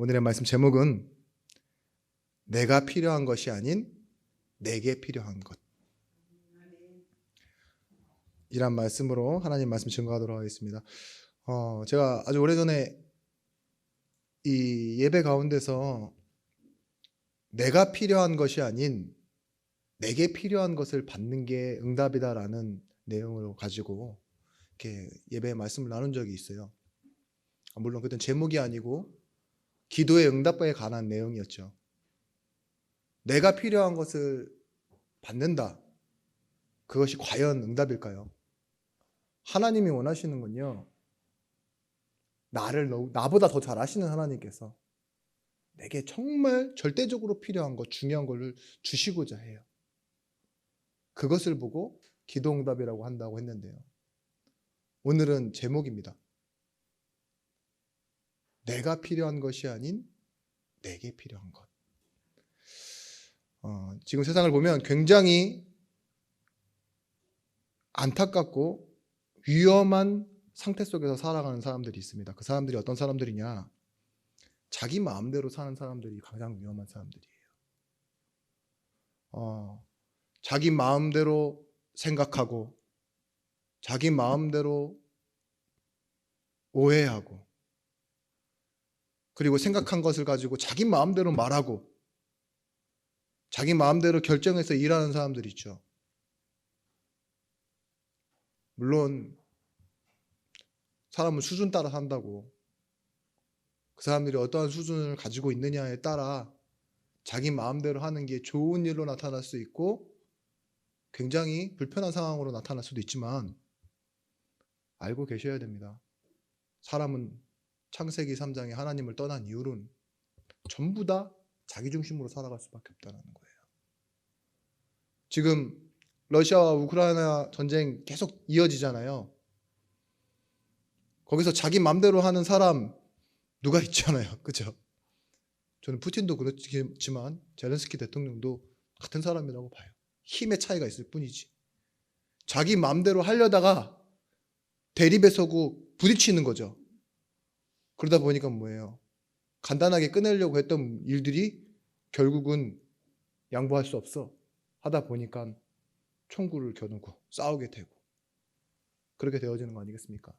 오늘의 말씀 제목은 내가 필요한 것이 아닌 내게 필요한 것, 이란 말씀으로 하나님 말씀 증거하도록 하겠습니다. 제가 아주 오래전에 이 예배 가운데서 내가 필요한 것이 아닌 내게 필요한 것을 받는 게 응답이다라는 내용을 가지고 이렇게 예배 말씀을 나눈 적이 있어요. 물론 그땐 제목이 아니고 기도의 응답에 관한 내용이었죠. 내가 필요한 것을 받는다. 그것이 과연 응답일까요? 하나님이 원하시는 건요, 나보다 더 잘 아시는 하나님께서 내게 정말 절대적으로 필요한 것, 중요한 것을 주시고자 해요. 그것을 보고 기도 응답이라고 한다고 했는데요. 오늘은 제목입니다. 내가 필요한 것이 아닌 내게 필요한 것. 지금 세상을 보면 굉장히 안타깝고 위험한 상태 속에서 살아가는 사람들이 있습니다. 그 사람들이 어떤 사람들이냐? 자기 마음대로 사는 사람들이 가장 위험한 사람들이에요. 자기 마음대로 생각하고 자기 마음대로 오해하고 그리고 생각한 것을 가지고 자기 마음대로 말하고 자기 마음대로 결정해서 일하는 사람들 있죠. 물론 사람은 수준 따라 산다고, 그 사람들이 어떠한 수준을 가지고 있느냐에 따라 자기 마음대로 하는 게 좋은 일로 나타날 수 있고 굉장히 불편한 상황으로 나타날 수도 있지만 알고 계셔야 됩니다. 사람은 창세기 3장에 하나님을 떠난 이유는 전부 다 자기 중심으로 살아갈 수밖에 없다는 거예요. 지금 러시아와 우크라이나 전쟁 계속 이어지잖아요. 거기서 자기 마음대로 하는 사람 누가 있잖아요. 그죠? 저는 푸틴도 그렇지만 젤렌스키 대통령도 같은 사람이라고 봐요. 힘의 차이가 있을 뿐이지. 자기 마음대로 하려다가 대립에 서고 부딪히는 거죠. 그러다 보니까 뭐예요? 간단하게 끝내려고 했던 일들이 결국은 양보할 수 없어 하다 보니까 총구를 겨누고 싸우게 되고 그렇게 되어지는 거 아니겠습니까?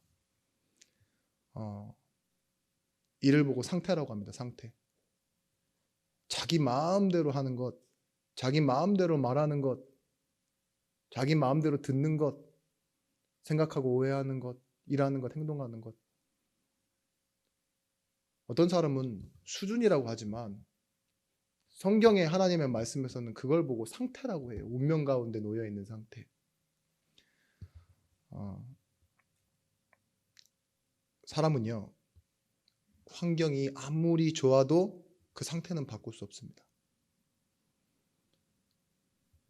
이를 보고 상태라고 합니다. 상태. 자기 마음대로 하는 것, 자기 마음대로 말하는 것, 자기 마음대로 듣는 것, 생각하고 오해하는 것, 일하는 것, 행동하는 것. 어떤 사람은 수준이라고 하지만 성경의 하나님의 말씀에서는 그걸 보고 상태라고 해요. 운명 가운데 놓여 있는 상태. 사람은요, 환경이 아무리 좋아도 그 상태는 바꿀 수 없습니다.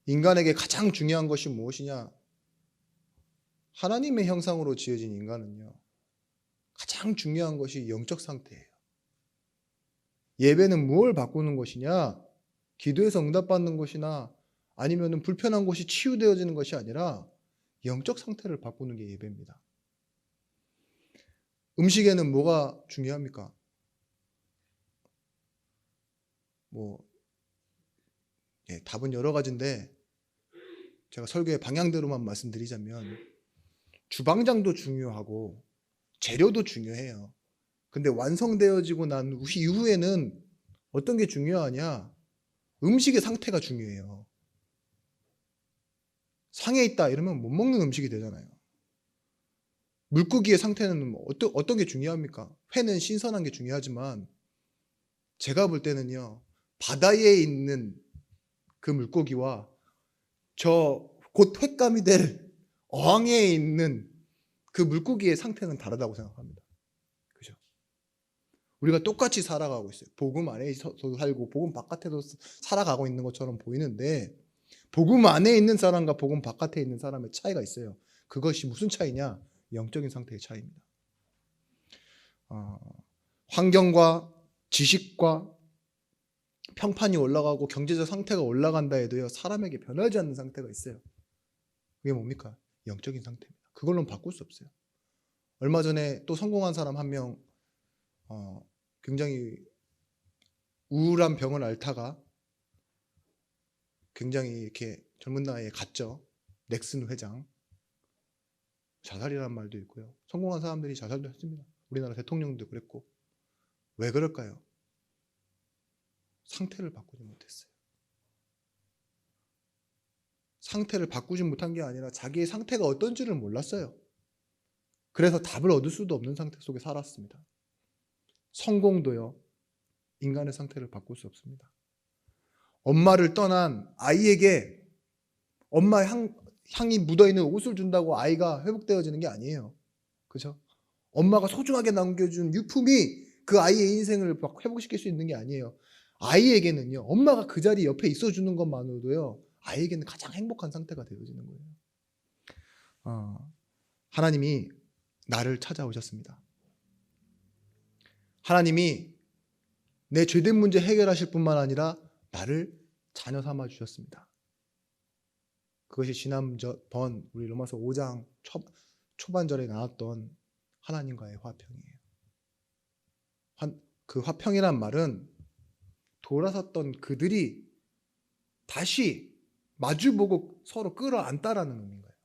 인간에게 가장 중요한 것이 무엇이냐? 하나님의 형상으로 지어진 인간은요, 가장 중요한 것이 영적 상태예요. 예배는 무엇을 바꾸는 것이냐? 기도에서 응답받는 것이나 아니면 불편한 곳이 치유되어지는 것이 아니라 영적 상태를 바꾸는 게 예배입니다. 음식에는 뭐가 중요합니까? 답은 여러 가지인데 제가 설교의 방향대로만 말씀드리자면 주방장도 중요하고 재료도 중요해요. 근데 완성되어지고 난 이후에는 어떤 게 중요하냐? 음식의 상태가 중요해요. 상해 있다 이러면 못 먹는 음식이 되잖아요. 물고기의 상태는 어떤 게 중요합니까? 회는 신선한 게 중요하지만 제가 볼 때는요, 바다에 있는 그 물고기와 곧 횟감이 될 어항에 있는 그 물고기의 상태는 다르다고 생각합니다. 그죠? 우리가 똑같이 살아가고 있어요. 복음 안에서도 살고 복음 바깥에도 살아가고 있는 것처럼 보이는데 복음 안에 있는 사람과 복음 바깥에 있는 사람의 차이가 있어요. 그것이 무슨 차이냐? 영적인 상태의 차이입니다. 환경과 지식과 평판이 올라가고 경제적 상태가 올라간다 해도요, 사람에게 변하지 않는 상태가 있어요. 그게 뭡니까? 영적인 상태입니다. 그걸로는 바꿀 수 없어요. 얼마 전에 또 성공한 사람 한 명, 굉장히 우울한 병을 앓다가 굉장히 이렇게 젊은 나이에 갔죠. 넥슨 회장. 자살이라는 말도 있고요. 성공한 사람들이 자살도 했습니다. 우리나라 대통령도 그랬고. 왜 그럴까요? 상태를 바꾸지 못했어요. 상태를 바꾸지 못한 게 아니라 자기의 상태가 어떤지를 몰랐어요. 그래서 답을 얻을 수도 없는 상태 속에 살았습니다. 성공도요, 인간의 상태를 바꿀 수 없습니다. 엄마를 떠난 아이에게 엄마의 향이 묻어있는 옷을 준다고 아이가 회복되어지는 게 아니에요. 그죠? 엄마가 소중하게 남겨준 유품이 그 아이의 인생을 회복시킬 수 있는 게 아니에요. 아이에게는요, 엄마가 그 자리 옆에 있어주는 것만으로도요, 아이에게는 가장 행복한 상태가 되어지는 거예요. 하나님이 나를 찾아오셨습니다. 하나님이 내 죄된 문제 해결하실 뿐만 아니라 나를 자녀 삼아 주셨습니다. 그것이 지난번 우리 로마서 5장 초반절에 나왔던 하나님과의 화평이에요. 그 화평이란 말은 돌아섰던 그들이 다시 마주보고 서로 끌어안다라는 의미인 거예요.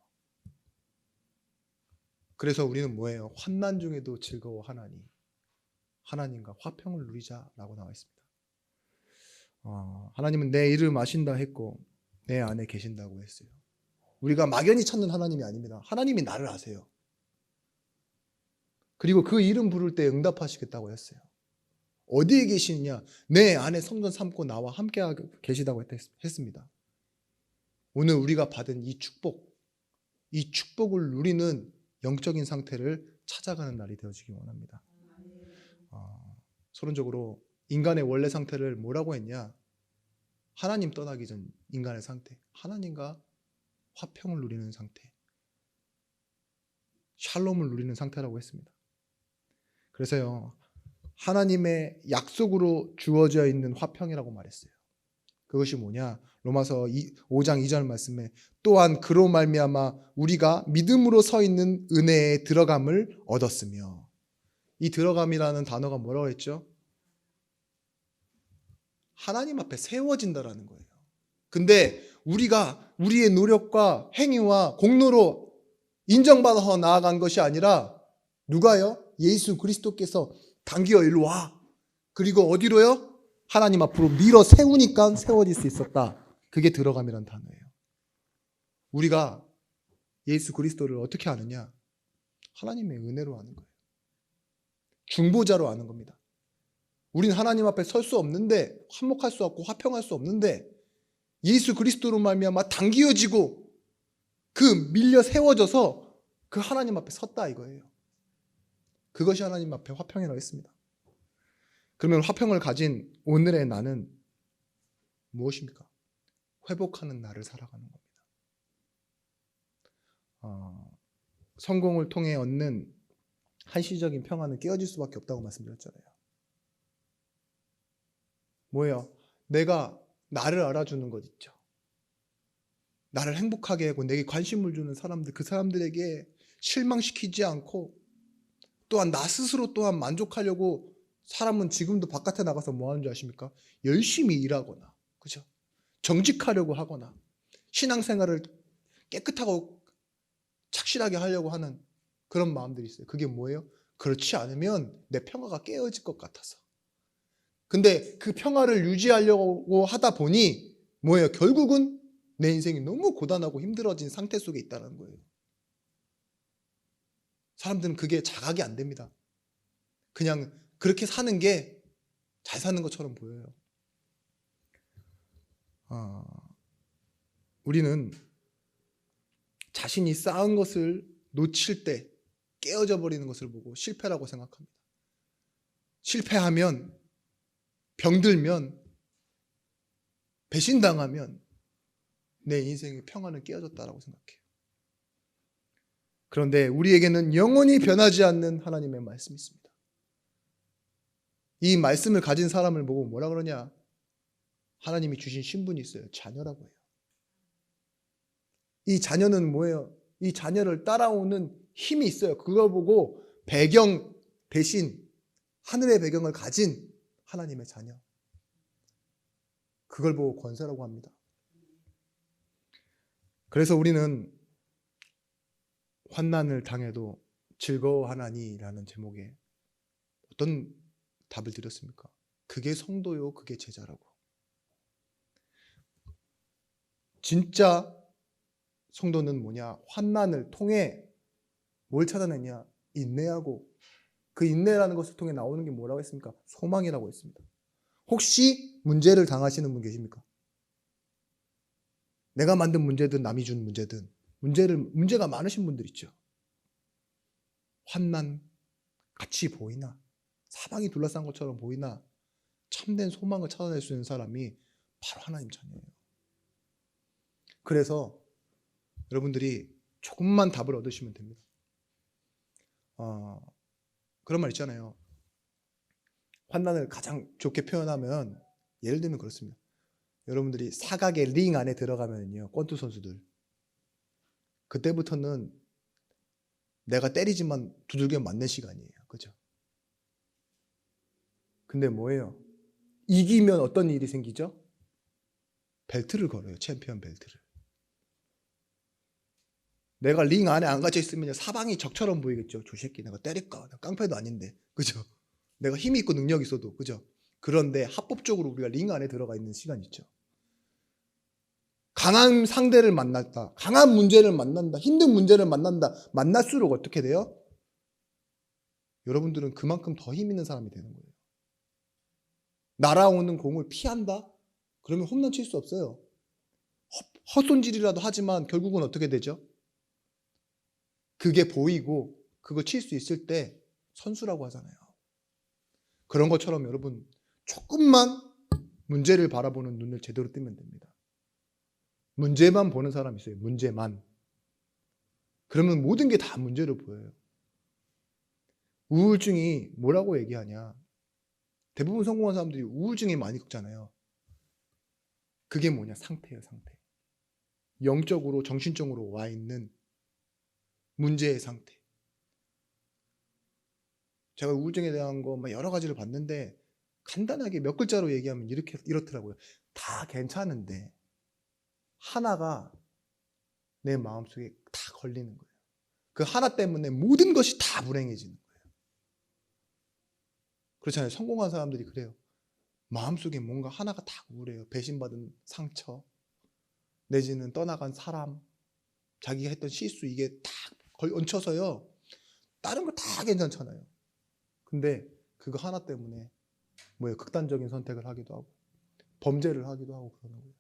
그래서 우리는 뭐예요? 환난 중에도 즐거워하나니 하나님과 화평을 누리자라고 나와 있습니다. 하나님은 내 이름 아신다 했고 내 안에 계신다고 했어요. 우리가 막연히 찾는 하나님이 아닙니다. 하나님이 나를 아세요. 그리고 그 이름 부를 때 응답하시겠다고 했어요. 어디에 계시느냐? 내 안에 성전 삼고 나와 함께 계시다고 했습니다. 오늘 우리가 받은 이 축복을 누리는 영적인 상태를 찾아가는 날이 되어지기 원합니다. 서론적으로 인간의 원래 상태를 뭐라고 했냐? 하나님 떠나기 전 인간의 상태, 하나님과 화평을 누리는 상태, 샬롬을 누리는 상태라고 했습니다. 그래서요, 하나님의 약속으로 주어져 있는 화평이라고 말했어요. 그것이 뭐냐? 로마서 5장 2절 말씀에 또한 그로 말미암아 우리가 믿음으로 서 있는 은혜에 들어감을 얻었으며, 이 들어감이라는 단어가 뭐라고 했죠? 하나님 앞에 세워진다라는 거예요. 근데 우리가 우리의 노력과 행위와 공로로 인정받아서 나아간 것이 아니라 누가요? 예수 그리스도께서 당기어 일로 와. 그리고 어디로요? 하나님 앞으로 밀어 세우니까 세워질 수 있었다. 그게 들어감이란 단어예요. 우리가 예수 그리스도를 어떻게 아느냐? 하나님의 은혜로 아는 거예요. 중보자로 아는 겁니다. 우린 하나님 앞에 설 수 없는데, 화목할 수 없고 화평할 수 없는데 예수 그리스도로 말미암아 당기어지고 그 밀려 세워져서 그 하나님 앞에 섰다 이거예요. 그것이 하나님 앞에 화평이라고 했습니다. 그러면 화평을 가진 오늘의 나는 무엇입니까? 회복하는 나를 살아가는 겁니다. 성공을 통해 얻는 한시적인 평안은 깨어질 수밖에 없다고 말씀드렸잖아요. 뭐예요? 내가 나를 알아주는 것 있죠. 나를 행복하게 하고 내게 관심을 주는 사람들, 그 사람들에게 실망시키지 않고, 또한 나 스스로 또한 만족하려고 사람은 지금도 바깥에 나가서 뭐 하는 줄 아십니까? 열심히 일하거나, 그죠? 정직하려고 하거나, 신앙생활을 깨끗하고 착실하게 하려고 하는 그런 마음들이 있어요. 그게 뭐예요? 그렇지 않으면 내 평화가 깨어질 것 같아서. 근데 그 평화를 유지하려고 하다 보니 뭐예요? 결국은 내 인생이 너무 고단하고 힘들어진 상태 속에 있다는 거예요. 사람들은 그게 자각이 안 됩니다. 그냥 그렇게 사는 게 잘 사는 것처럼 보여요. 우리는 자신이 쌓은 것을 놓칠 때 깨어져 버리는 것을 보고 실패라고 생각합니다. 실패하면, 병들면, 배신당하면 내 인생의 평화는 깨어졌다라고 생각해요. 그런데 우리에게는 영원히 변하지 않는 하나님의 말씀이 있습니다. 이 말씀을 가진 사람을 보고 뭐라 그러냐? 하나님이 주신 신분이 있어요. 자녀라고 해요. 이 자녀는 뭐예요? 이 자녀를 따라오는 힘이 있어요. 그걸 보고 배경 대신 하늘의 배경을 가진 하나님의 자녀. 그걸 보고 권세라고 합니다. 그래서 우리는 환난을 당해도 즐거워하나니라는 제목에 어떤 답을 드렸습니까? 그게 성도요, 그게 제자라고. 진짜 성도는 뭐냐? 환난을 통해 뭘 찾아내냐? 인내하고, 그 인내라는 것을 통해 나오는 게 뭐라고 했습니까? 소망이라고 했습니다. 혹시 문제를 당하시는 분 계십니까? 내가 만든 문제든 남이 준 문제든 문제가 많으신 분들 있죠. 환난 같이 보이나? 사방이 둘러싼 것처럼 보이나? 참된 소망을 찾아낼 수 있는 사람이 바로 하나님 자녀예요. 그래서 여러분들이 조금만 답을 얻으시면 됩니다. 그런 말 있잖아요. 환난을 가장 좋게 표현하면, 예를 들면 그렇습니다. 여러분들이 사각의 링 안에 들어가면요, 권투 선수들 그때부터는 내가 때리지만 두들겨 맞는 시간이에요. 그죠? 근데 뭐예요? 이기면 어떤 일이 생기죠? 벨트를 걸어요. 챔피언 벨트를. 내가 링 안에 안 갇혀 있으면 사방이 적처럼 보이겠죠. 저 새끼 내가 때릴까? 나 깡패도 아닌데. 그죠? 내가 힘이 있고 능력이 있어도. 그죠? 그런데 합법적으로 우리가 링 안에 들어가 있는 시간 있죠. 강한 상대를 만났다. 강한 문제를 만난다. 힘든 문제를 만난다. 만날수록 어떻게 돼요? 여러분들은 그만큼 더 힘 있는 사람이 되는 거예요. 날아오는 공을 피한다? 그러면 홈런 칠 수 없어요. 헛손질이라도 하지만 결국은 어떻게 되죠? 그게 보이고 그거 칠 수 있을 때 선수라고 하잖아요. 그런 것처럼 여러분 조금만 문제를 바라보는 눈을 제대로 뜨면 됩니다. 문제만 보는 사람이 있어요. 문제만. 그러면 모든 게 다 문제로 보여요. 우울증이 뭐라고 얘기하냐? 대부분 성공한 사람들이 우울증이 많이 겪잖아요. 그게 뭐냐? 상태예요, 상태. 영적으로, 정신적으로 와 있는 문제의 상태. 제가 우울증에 대한 거 여러 가지를 봤는데 간단하게 몇 글자로 얘기하면 이렇더라고요. 다 괜찮은데 하나가 내 마음속에 다 걸리는 거예요. 그 하나 때문에 모든 것이 다 불행해지는 거예요. 그렇잖아요. 성공한 사람들이 그래요. 마음속에 뭔가 하나가 다 우울해요. 배신받은 상처, 내지는 떠나간 사람, 자기가 했던 실수, 이게 다 얹혀서요. 다른 거 다 괜찮잖아요. 근데 그거 하나 때문에 뭐예요? 극단적인 선택을 하기도 하고 범죄를 하기도 하고 그러는 거예요.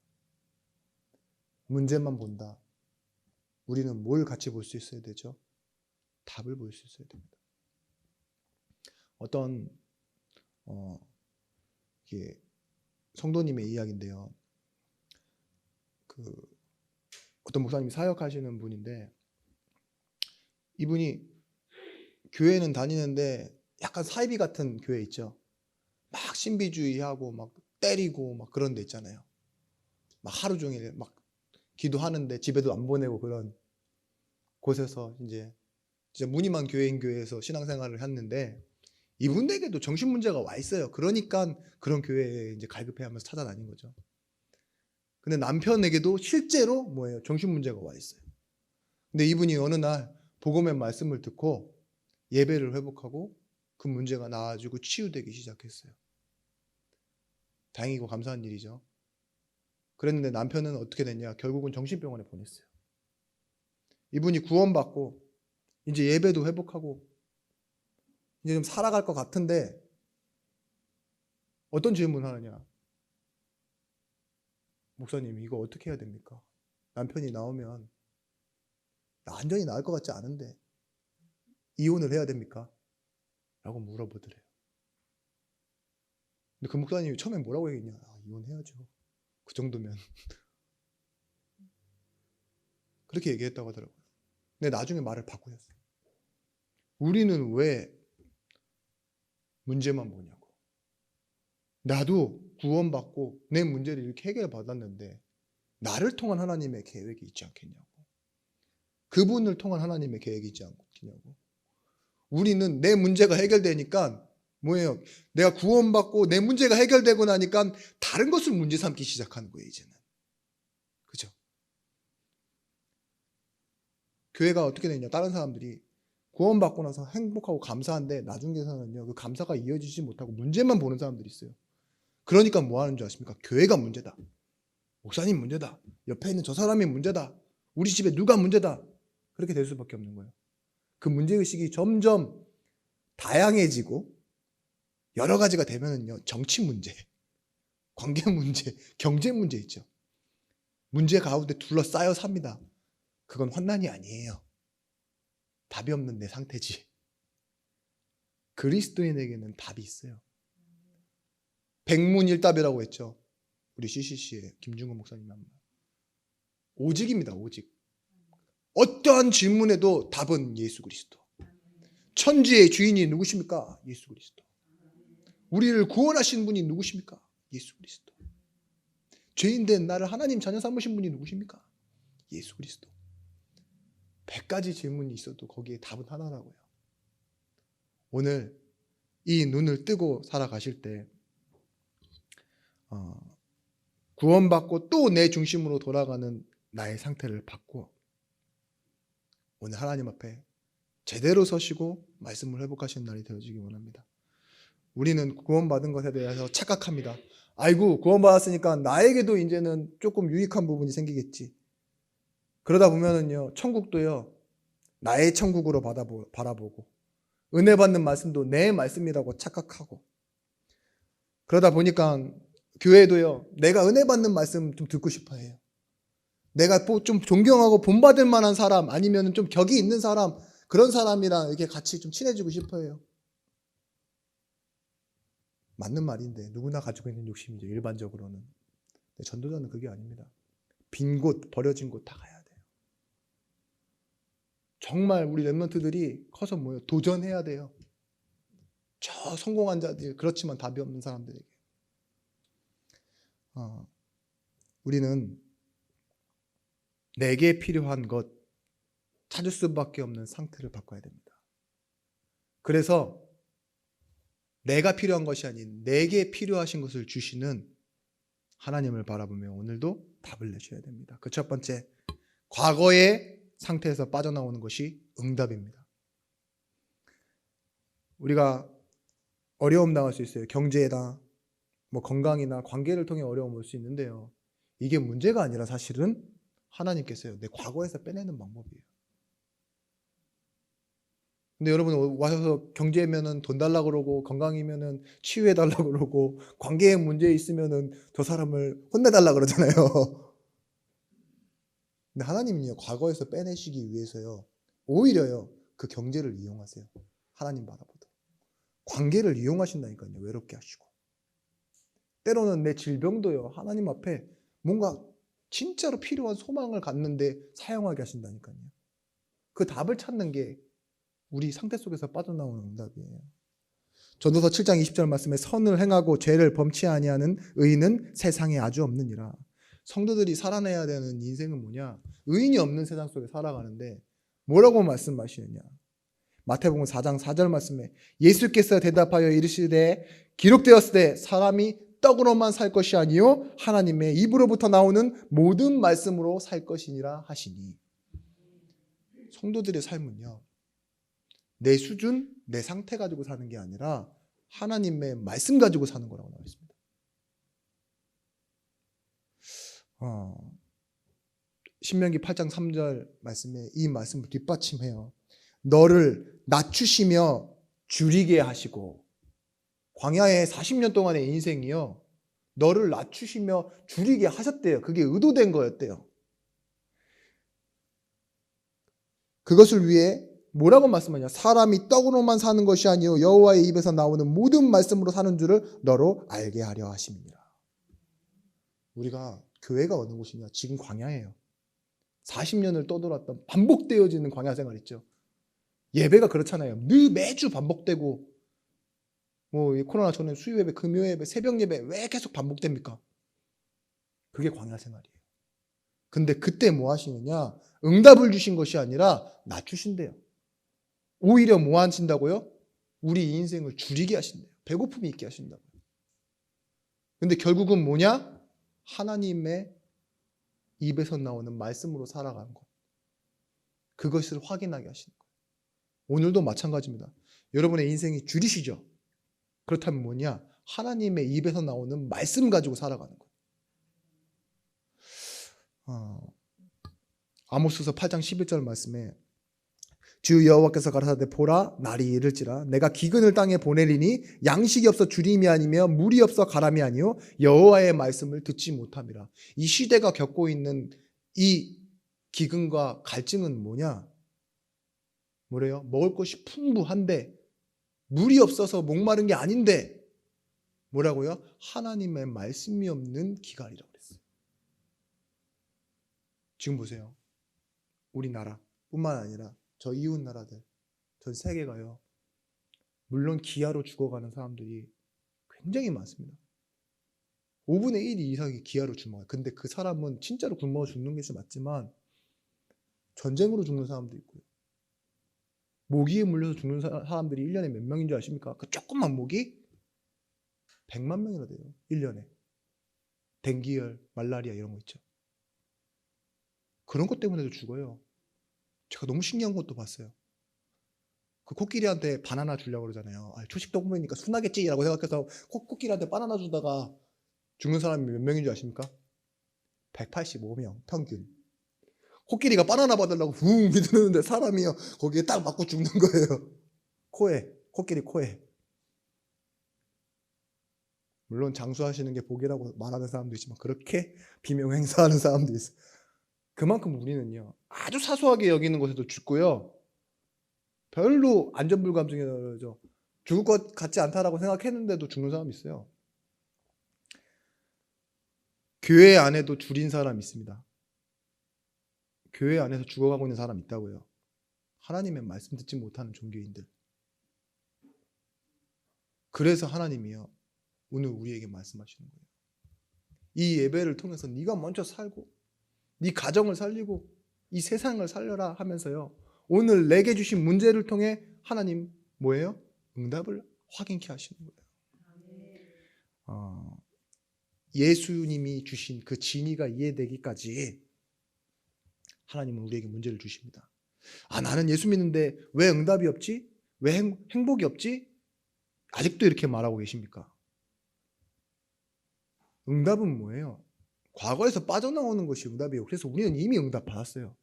문제만 본다. 우리는 뭘 같이 볼 수 있어야 되죠? 답을 볼 수 있어야 됩니다. 어떤 이게 성도님의 이야기인데요. 어떤 목사님이 사역하시는 분인데 이분이 교회는 다니는데 약간 사이비 같은 교회 있죠. 막 신비주의하고 막 때리고 막 그런 데 있잖아요. 막 하루 종일 막 기도하는데 집에도 안 보내고 그런 곳에서 이제 무늬만 교회인 교회에서 신앙생활을 했는데 이분에게도 정신 문제가 와 있어요. 그러니까 그런 교회에 이제 갈급해하면서 찾아다닌 거죠. 근데 남편에게도 실제로 뭐예요? 정신 문제가 와 있어요. 근데 이분이 어느 날 복음의 말씀을 듣고 예배를 회복하고 그 문제가 나아지고 치유되기 시작했어요. 다행이고 감사한 일이죠. 그랬는데 남편은 어떻게 됐냐? 결국은 정신병원에 보냈어요. 이분이 구원받고 이제 예배도 회복하고 이제 좀 살아갈 것 같은데 어떤 질문을 하느냐? 목사님, 이거 어떻게 해야 됩니까? 남편이 나오면 완전히 나을 것 같지 않은데 이혼을 해야 됩니까? 라고 물어보더래요. 근데 그 목사님이 처음에 뭐라고 얘기했냐? 이혼해야죠. 그 정도면. 그렇게 얘기했다고 하더라고요. 근데 나중에 말을 바꾸셨어요. 우리는 왜 문제만 보냐고. 나도 구원받고 내 문제를 이렇게 해결받았는데 나를 통한 하나님의 계획이 있지 않겠냐고. 그분을 통한 하나님의 계획이 있지 않겠냐고. 우리는 내 문제가 해결되니까 뭐예요? 내가 구원받고 내 문제가 해결되고 나니까 다른 것을 문제 삼기 시작하는 거예요, 이제는. 그죠? 교회가 어떻게 되냐? 다른 사람들이 구원받고 나서 행복하고 감사한데 나중에서는요, 그 감사가 이어지지 못하고 문제만 보는 사람들이 있어요. 그러니까 뭐 하는 줄 아십니까? 교회가 문제다. 목사님 문제다. 옆에 있는 저 사람이 문제다. 우리 집에 누가 문제다. 그렇게 될 수밖에 없는 거예요. 그 문제의식이 점점 다양해지고 여러 가지가 되면은요, 정치 문제, 관계 문제, 경제 문제 있죠. 문제 가운데 둘러싸여 삽니다. 그건 환난이 아니에요. 답이 없는 내 상태지. 그리스도인에게는 답이 있어요. 백문일답이라고 했죠. 우리 CCC의 김중근 목사님 한 말. 오직입니다. 오직. 어떠한 질문에도 답은 예수 그리스도. 천지의 주인이 누구십니까? 예수 그리스도. 우리를 구원하신 분이 누구십니까? 예수 그리스도. 죄인된 나를 하나님 자녀 삼으신 분이 누구십니까? 예수 그리스도. 100가지 질문이 있어도 거기에 답은 하나라고요. 오늘 이 눈을 뜨고 살아가실 때 구원받고 또 내 중심으로 돌아가는 나의 상태를 바꾸어 오늘 하나님 앞에 제대로 서시고 말씀을 회복하시는 날이 되어지기 원합니다. 우리는 구원받은 것에 대해서 착각합니다. 아이고, 구원받았으니까 나에게도 이제는 조금 유익한 부분이 생기겠지. 그러다 보면은요, 천국도요, 나의 천국으로 바라보고, 은혜 받는 말씀도 내 말씀이라고 착각하고, 그러다 보니까 교회도요, 내가 은혜 받는 말씀 좀 듣고 싶어 해요. 내가 좀 존경하고 본받을 만한 사람, 아니면 좀 격이 있는 사람, 그런 사람이랑 이렇게 같이 좀 친해지고 싶어 해요. 맞는 말인데 누구나 가지고 있는 욕심이죠, 일반적으로는. 근데 전도자는 그게 아닙니다. 빈 곳, 버려진 곳 다 가야 돼요. 정말 우리 랩런트들이 커서 뭐예요? 도전해야 돼요. 저 성공한 자들, 그렇지만 답이 없는 사람들에게. 우리는 내게 필요한 것 찾을 수밖에 없는 상태를 바꿔야 됩니다. 그래서 내가 필요한 것이 아닌 내게 필요하신 것을 주시는 하나님을 바라보며 오늘도 답을 내셔야 됩니다. 그 첫 번째, 과거의 상태에서 빠져나오는 것이 응답입니다. 우리가 어려움 당할 수 있어요. 경제나 뭐 건강이나 관계를 통해 어려움 올 수 있는데요. 이게 문제가 아니라 사실은 하나님께서요, 내 과거에서 빼내는 방법이에요. 근데 여러분 와서 경제면은 돈 달라고 그러고, 건강이면은 치유해 달라고 그러고, 관계에 문제 있으면은 저 사람을 혼내 달라고 그러잖아요. 근데 하나님은요, 과거에서 빼내시기 위해서요, 오히려요, 그 경제를 이용하세요. 하나님 바라보도. 관계를 이용하신다니까요. 외롭게 하시고. 때로는 내 질병도요, 하나님 앞에 뭔가 진짜로 필요한 소망을 갖는데 사용하게 하신다니까요. 그 답을 찾는 게 우리 상태 속에서 빠져나오는 응답이에요. 전도서 7장 20절 말씀에 선을 행하고 죄를 범치 아니하는 의인은 세상에 아주 없느니라. 성도들이 살아내야 되는 인생은 뭐냐? 의인이 없는 세상 속에 살아가는데 뭐라고 말씀하시느냐? 마태복음 4장 4절 말씀에 예수께서 대답하여 이르시되 기록되었으되 사람이 떡으로만 살 것이 아니요 하나님의 입으로부터 나오는 모든 말씀으로 살 것이니라 하시니. 성도들의 삶은요, 내 수준, 내 상태 가지고 사는 게 아니라 하나님의 말씀 가지고 사는 거라고 나와 있습니다. 신명기 8장 3절 말씀에 이 말씀을 뒷받침해요. 너를 낮추시며 줄이게 하시고. 광야에 40년 동안의 인생이요, 너를 낮추시며 줄이게 하셨대요. 그게 의도된 거였대요. 그것을 위해 뭐라고 말씀하냐? 사람이 떡으로만 사는 것이 아니요 여호와의 입에서 나오는 모든 말씀으로 사는 줄을 너로 알게 하려 하심이니라. 우리가 교회가 어느 곳이냐? 지금 광야예요. 40년을 떠돌았던 반복되어지는 광야 생활 있죠. 예배가 그렇잖아요. 늘 매주 반복되고, 뭐 코로나 전에 수요 예배, 금요 예배, 새벽 예배 왜 계속 반복됩니까? 그게 광야 생활이에요. 근데 그때 뭐 하시느냐? 응답을 주신 것이 아니라 낮추신대요. 오히려 뭐 하신다고요? 우리 인생을 줄이게 하신대요. 배고픔이 있게 하신다고요. 근데 결국은 뭐냐? 하나님의 입에서 나오는 말씀으로 살아가는 것. 그것을 확인하게 하시는 거예요. 오늘도 마찬가지입니다. 여러분의 인생이 줄이시죠? 그렇다면 뭐냐? 하나님의 입에서 나오는 말씀 가지고 살아가는 거예요. 아모스서 8장 11절 말씀에 주 여호와께서 가라사대 보라 날이 이를지라 내가 기근을 땅에 보내리니 양식이 없어 주림이 아니며 물이 없어 가람이 아니요 여호와의 말씀을 듣지 못함이라. 이 시대가 겪고 있는 이 기근과 갈증은 뭐냐? 뭐래요? 먹을 것이 풍부한데 물이 없어서 목마른 게 아닌데 뭐라고요? 하나님의 말씀이 없는 기갈이라고 그랬어요. 지금 보세요. 우리나라뿐만 아니라 저 이웃 나라들, 전 세계가요. 물론 기아로 죽어가는 사람들이 굉장히 많습니다. 5분의 1 이상이 기아로 죽어요. 근데 그 사람은 진짜로 굶어 죽는 것이 맞지만 전쟁으로 죽는 사람도 있고요. 모기에 물려서 죽는 사람들이 1년에 몇 명인 줄 아십니까? 그 조그만 모기 100만 명이나 돼요. 1년에. 댕기열, 말라리아 이런 거 있죠. 그런 것 때문에도 죽어요. 제가 너무 신기한 것도 봤어요. 그 코끼리한테 바나나 주려고 그러잖아요. 초식 동물이니까 순하겠지라고 생각해서 코끼리한테 바나나 주다가 죽는 사람이 몇 명인 줄 아십니까? 185명 평균. 코끼리가 바나나 받으려고 붕 비드는데 사람이요 거기에 딱 맞고 죽는 거예요. 코끼리 코에. 물론 장수하시는 게 복이라고 말하는 사람도 있지만 그렇게 비명 행사하는 사람도 있어요. 그만큼 우리는요 아주 사소하게 여기는 것에도 죽고요. 별로 안전불감증이죠. 죽을 것 같지 않다라고 생각했는데도 죽는 사람이 있어요. 교회 안에도 줄인 사람이 있습니다. 교회 안에서 죽어가고 있는 사람이 있다고요. 하나님의 말씀 듣지 못하는 종교인들. 그래서 하나님이요 오늘 우리에게 말씀하시는 거예요. 이 예배를 통해서 네가 먼저 살고 네 가정을 살리고 이 세상을 살려라 하면서요. 오늘 내게 주신 문제를 통해 하나님 뭐예요? 응답을 확인케 하시는 거예요. 예수님이 주신 그 진리가 이해되기까지 하나님은 우리에게 문제를 주십니다. 나는 예수 믿는데 왜 응답이 없지? 왜 행복이 없지? 아직도 이렇게 말하고 계십니까? 응답은 뭐예요? 과거에서 빠져나오는 것이 응답이에요. 그래서 우리는 이미 응답 받았어요.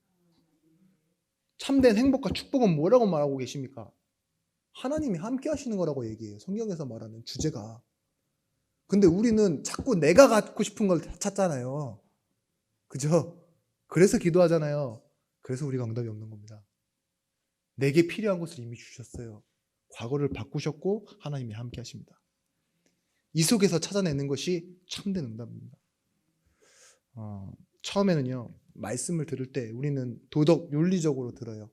참된 행복과 축복은 뭐라고 말하고 계십니까? 하나님이 함께 하시는 거라고 얘기해요. 성경에서 말하는 주제가. 근데 우리는 자꾸 내가 갖고 싶은 걸 찾잖아요. 그죠? 그래서 기도하잖아요. 그래서 우리가 응답이 없는 겁니다. 내게 필요한 것을 이미 주셨어요. 과거를 바꾸셨고 하나님이 함께 하십니다. 이 속에서 찾아내는 것이 참된 응답입니다. 처음에는요. 말씀을 들을 때 우리는 도덕 윤리적으로 들어요.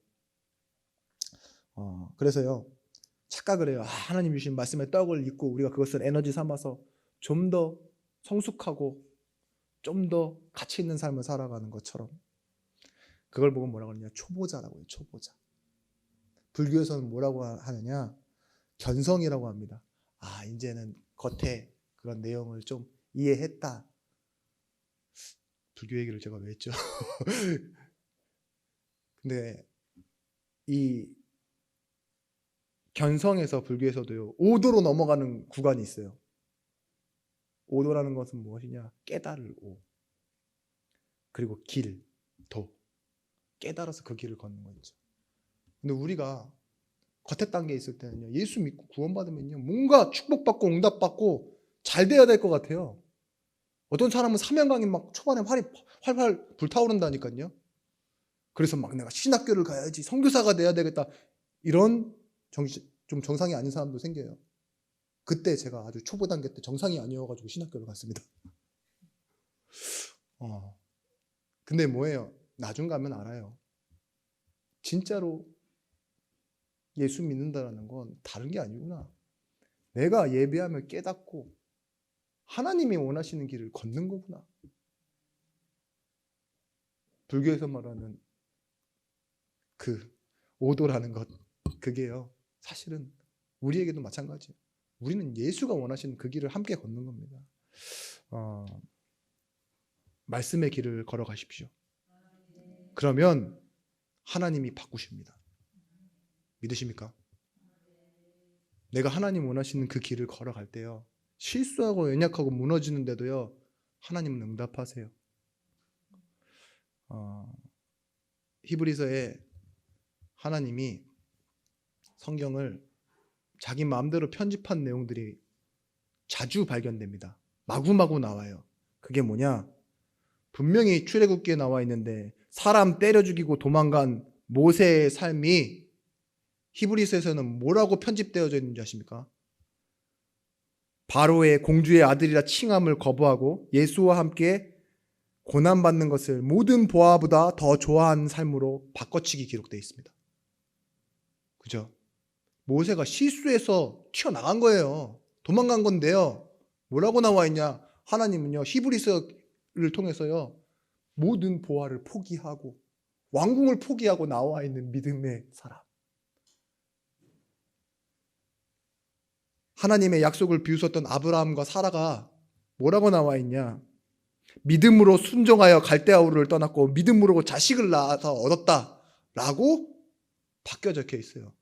그래서요. 착각을 해요. 하나님 주신 말씀의 떡을 잊고 우리가 그것을 에너지 삼아서 좀 더 성숙하고 좀 더 가치 있는 삶을 살아가는 것처럼 그걸 보고 뭐라고 하느냐? 초보자라고 해요. 초보자. 불교에서는 뭐라고 하느냐? 견성이라고 합니다. 이제는 겉에 그런 내용을 좀 이해했다. 불교 얘기를 제가 왜 했죠? 근데 이 견성에서 불교에서도요. 오도로 넘어가는 구간이 있어요. 오도라는 것은 무엇이냐? 깨달을 오. 그리고 길, 도. 깨달아서 그 길을 걷는 거죠. 근데 우리가 겉에 단계에 있을 때는요. 예수 믿고 구원받으면요. 뭔가 축복받고 응답받고 잘 돼야 될 것 같아요. 어떤 사람은 사명감이 막 초반에 활활 불타오른다니까요. 그래서 막 내가 신학교를 가야지 선교사가 돼야 되겠다. 이런 좀 정상이 아닌 사람도 생겨요. 그때 제가 아주 초보 단계 때 정상이 아니어가지고 신학교를 갔습니다. 근데 뭐예요? 나중 가면 알아요. 진짜로 예수 믿는다라는 건 다른 게 아니구나. 내가 예배하며 깨닫고 하나님이 원하시는 길을 걷는 거구나. 불교에서 말하는 그 오도라는 것, 그게요. 사실은 우리에게도 마찬가지예요. 우리는 예수가 원하시는 그 길을 함께 걷는 겁니다. 말씀의 길을 걸어가십시오. 그러면 하나님이 바꾸십니다. 믿으십니까? 내가 하나님 원하시는 그 길을 걸어갈 때요, 실수하고 연약하고 무너지는데도요, 하나님은 응답하세요. 히브리서에 하나님이 성경을 자기 마음대로 편집한 내용들이 자주 발견됩니다. 마구마구 나와요. 그게 뭐냐? 분명히 출애굽기에 나와 있는데 사람 때려 죽이고 도망간 모세의 삶이 히브리서에서는 뭐라고 편집되어져 있는지 아십니까? 바로의 공주의 아들이라 칭함을 거부하고 예수와 함께 고난받는 것을 모든 보아보다 더 좋아하는 삶으로 바꿔치기 기록되어 있습니다. 그죠? 모세가 실수해서 튀어나간 거예요. 도망간 건데요. 뭐라고 나와 있냐? 하나님은요, 히브리서를 통해서요, 모든 보아를 포기하고 왕궁을 포기하고 나와 있는 믿음의 사람. 하나님의 약속을 비웃었던 아브라함과 사라가 뭐라고 나와 있냐? 믿음으로 순종하여 갈대아우르를 떠났고 믿음으로 자식을 낳아서 얻었다라고 바뀌어 적혀 있어요.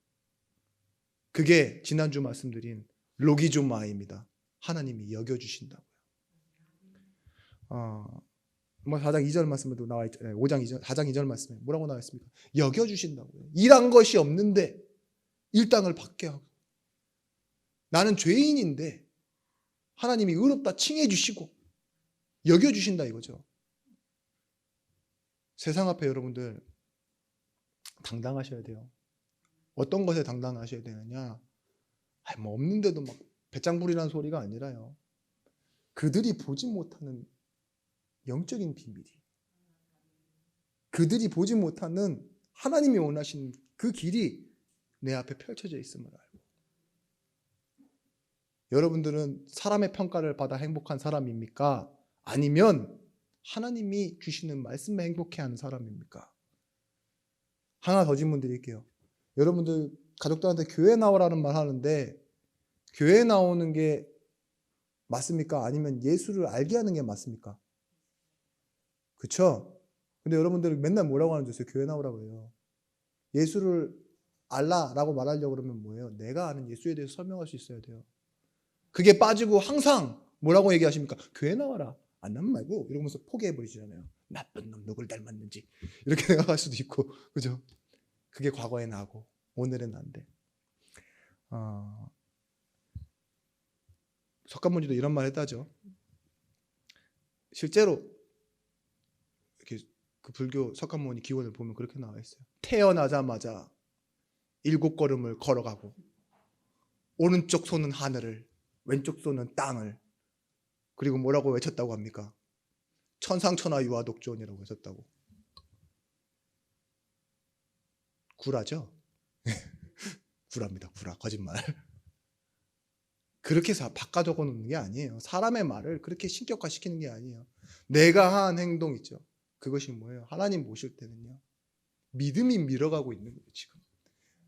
그게 지난주 말씀드린 로기조마입니다. 하나님이 여겨주신다고요. 4장 2절 말씀에도 나와 있잖아요. 4장 2절 말씀에 뭐라고 나와 있습니까? 여겨주신다고요. 일한 것이 없는데 일당을 받게 하고, 나는 죄인인데 하나님이 의롭다 칭해 주시고 여겨주신다 이거죠. 세상 앞에 여러분들 당당하셔야 돼요. 어떤 것에 당당하셔야 되느냐? 뭐 없는데도 막 배짱 부리라는 소리가 아니라요, 그들이 보지 못하는 영적인 비밀이, 그들이 보지 못하는 하나님이 원하시는 그 길이 내 앞에 펼쳐져 있음을 알고, 여러분들은 사람의 평가를 받아 행복한 사람입니까? 아니면 하나님이 주시는 말씀에 행복해하는 사람입니까? 하나 더 질문 드릴게요. 여러분들 가족들한테 교회 나오라는 말 하는데 교회 나오는 게 맞습니까? 아니면 예수를 알게 하는 게 맞습니까? 그렇죠? 근데 여러분들 맨날 뭐라고 하는 줄 아세요? 교회 나오라고 해요. 예수를 알라라고 말하려고 그러면 뭐예요? 내가 아는 예수에 대해서 설명할 수 있어야 돼요. 그게 빠지고 항상 뭐라고 얘기하십니까? 교회 나와라. 안 나면 말고 이러면서 포기해버리시잖아요. 나쁜 놈 누굴 닮았는지 이렇게 생각할 수도 있고, 그죠? 그게 과거에 나고 오늘은 안 돼. 석가모니도 이런 말 했다죠. 실제로 이렇게 그 불교 석가모니 기원을 보면 그렇게 나와 있어요. 태어나자마자 7걸음을 걸어가고 오른쪽 손은 하늘을, 왼쪽 손은 땅을, 그리고 뭐라고 외쳤다고 합니까? 천상천하 유아독존이라고 외쳤다고. 구라죠? 구라입니다. 구라. 거짓말. 그렇게 해서 바꿔 적어 놓는 게 아니에요. 사람의 말을 그렇게 신격화시키는 게 아니에요. 내가 한 행동 있죠. 그것이 뭐예요? 하나님 모실 때는요, 믿음이 밀어가고 있는 거예요. 지금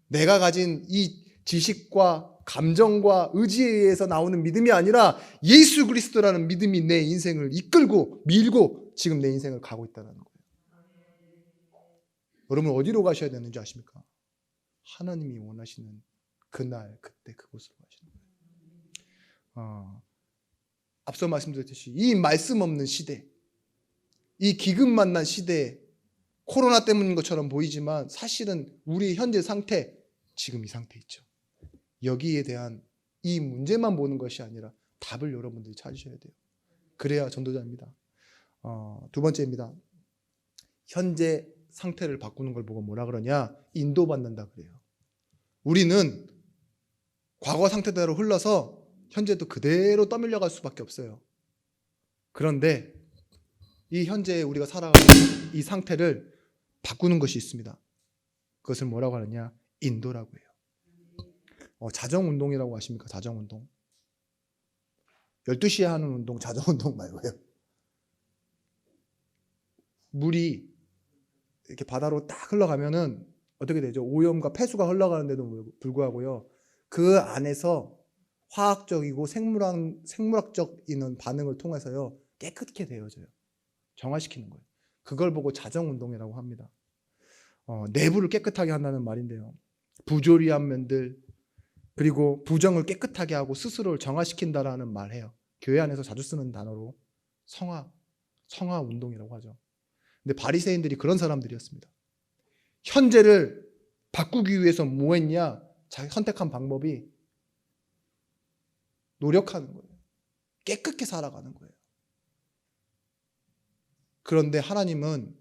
내가 가진 이 지식과 감정과 의지에 의해서 나오는 믿음이 아니라 예수 그리스도라는 믿음이 내 인생을 이끌고 밀고 지금 내 인생을 가고 있다는 거예요. 여러분 어디로 가셔야 되는지 아십니까? 하나님이 원하시는 그날 그때 그곳으로 가시는 거예요. 앞서 말씀드렸듯이 이 말씀 없는 시대, 이 기금 만난 시대에 코로나 때문인 것처럼 보이지만 사실은 우리 현재 상태, 지금 이 상태 있죠. 여기에 대한 이 문제만 보는 것이 아니라 답을 여러분들이 찾으셔야 돼요. 그래야 전도자입니다. 두 번째입니다. 현재 상태를 바꾸는 걸 보고 뭐라 그러냐? 인도받는다 그래요. 우리는 과거 상태대로 흘러서 현재도 그대로 떠밀려갈 수밖에 없어요. 그런데 이 현재 우리가 살아가는 이 상태를 바꾸는 것이 있습니다. 그것을 뭐라고 하느냐? 인도라고 해요. 자정운동이라고 아십니까? 자정운동. 12시에 하는 운동, 자정운동 말고요. 물이 이렇게 바다로 딱 흘러가면은 어떻게 되죠? 오염과 폐수가 흘러가는데도 불구하고요, 그 안에서 화학적이고 생물학적인 반응을 통해서요 깨끗게 되어져요. 정화시키는 거예요. 그걸 보고 자정운동이라고 합니다. 내부를 깨끗하게 한다는 말인데요. 부조리한 면들 그리고 부정을 깨끗하게 하고 스스로를 정화시킨다라는 말해요. 교회 안에서 자주 쓰는 단어로 성화 운동이라고 하죠. 근데 바리새인들이 그런 사람들이었습니다. 현재를 바꾸기 위해서 뭐 했냐? 자기 선택한 방법이 노력하는 거예요. 깨끗게 살아가는 거예요. 그런데 하나님은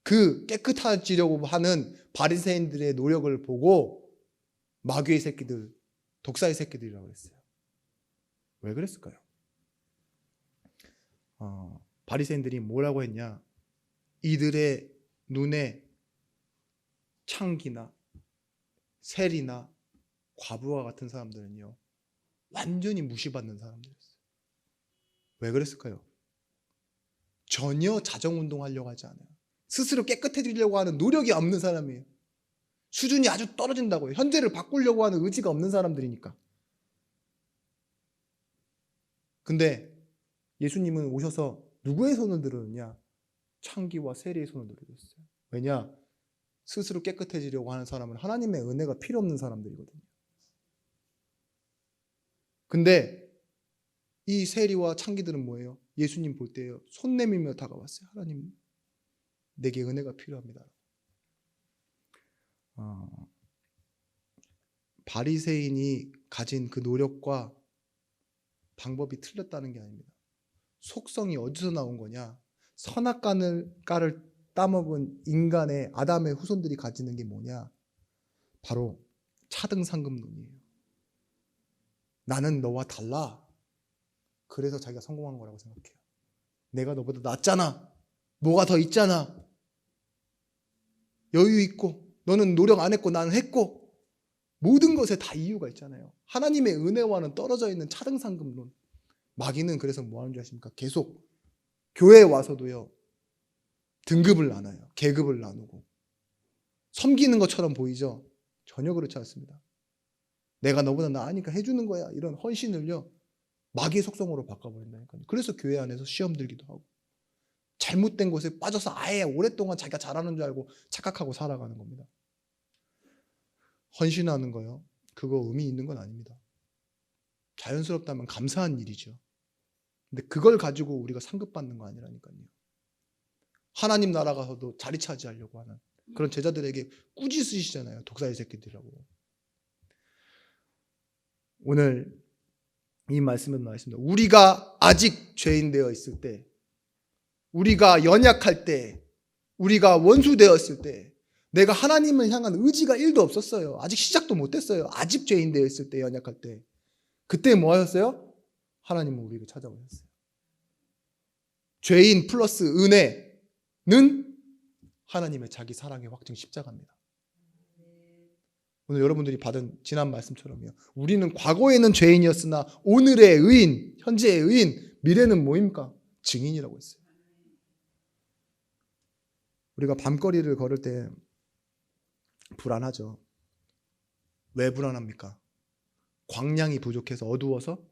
그 깨끗해지려고 하는 바리새인들의 노력을 보고 마귀의 새끼들, 독사의 새끼들이라고 했어요. 왜 그랬을까요? 바리새인들이 뭐라고 했냐? 이들의 눈에 창기나 세리나 과부와 같은 사람들은요 완전히 무시받는 사람들이었어요. 왜 그랬을까요? 전혀 자정운동하려고 하지 않아요. 스스로 깨끗해지려고 하는 노력이 없는 사람이에요. 수준이 아주 떨어진다고요. 현재를 바꾸려고 하는 의지가 없는 사람들이니까. 근데 예수님은 오셔서 누구의 손을 들었느냐? 창기와 세리의 손을 들으셨어요. 왜냐? 스스로 깨끗해지려고 하는 사람은 하나님의 은혜가 필요 없는 사람들이거든요. 근데 이 세리와 창기들은 뭐예요? 예수님 볼 때요 손 내밀며 다가왔어요. 하나님, 내게 은혜가 필요합니다. 바리새인이 가진 그 노력과 방법이 틀렸다는 게 아닙니다. 속성이 어디서 나온 거냐? 선악과를 따먹은 인간의 아담의 후손들이 가지는 게 뭐냐? 바로 차등상급론이에요. 나는 너와 달라. 그래서 자기가 성공한 거라고 생각해요. 내가 너보다 낫잖아. 뭐가 더 있잖아. 여유 있고 너는 노력 안 했고 나는 했고 모든 것에 다 이유가 있잖아요. 하나님의 은혜와는 떨어져 있는 차등상급론. 마귀는 그래서 뭐 하는 줄 아십니까? 계속 교회에 와서도요 등급을 나눠요. 계급을 나누고 섬기는 것처럼 보이죠? 전혀 그렇지 않습니다. 내가 너보다 나으니까 해주는 거야. 이런 헌신을요 마귀의 속성으로 바꿔버린다니까요. 그래서 교회 안에서 시험 들기도 하고 잘못된 곳에 빠져서 아예 오랫동안 자기가 잘하는 줄 알고 착각하고 살아가는 겁니다. 헌신하는 거요 그거 의미 있는 건 아닙니다. 자연스럽다면 감사한 일이죠. 근데 그걸 가지고 우리가 상급받는 거 아니라니까요. 하나님 나라 가서도 자리 차지하려고 하는 그런 제자들에게 꾸짖으시잖아요. 독사의 새끼들이라고. 오늘 이 말씀은 나왔습니다. 우리가 아직 죄인 되어 있을 때, 우리가 연약할 때, 우리가 원수 되었을 때, 내가 하나님을 향한 의지가 1도 없었어요. 아직 시작도 못했어요. 아직 죄인 되어 있을 때, 연약할 때. 그때 뭐 하셨어요? 하나님은 우리를 찾아오셨어요. 죄인 플러스 은혜는 하나님의 자기 사랑의 확증 십자가입니다. 오늘 여러분들이 받은 지난 말씀처럼요. 우리는 과거에는 죄인이었으나 오늘의 의인, 현재의 의인, 미래는 뭐입니까? 증인이라고 했어요. 우리가 밤거리를 걸을 때 불안하죠. 왜 불안합니까? 광량이 부족해서 어두워서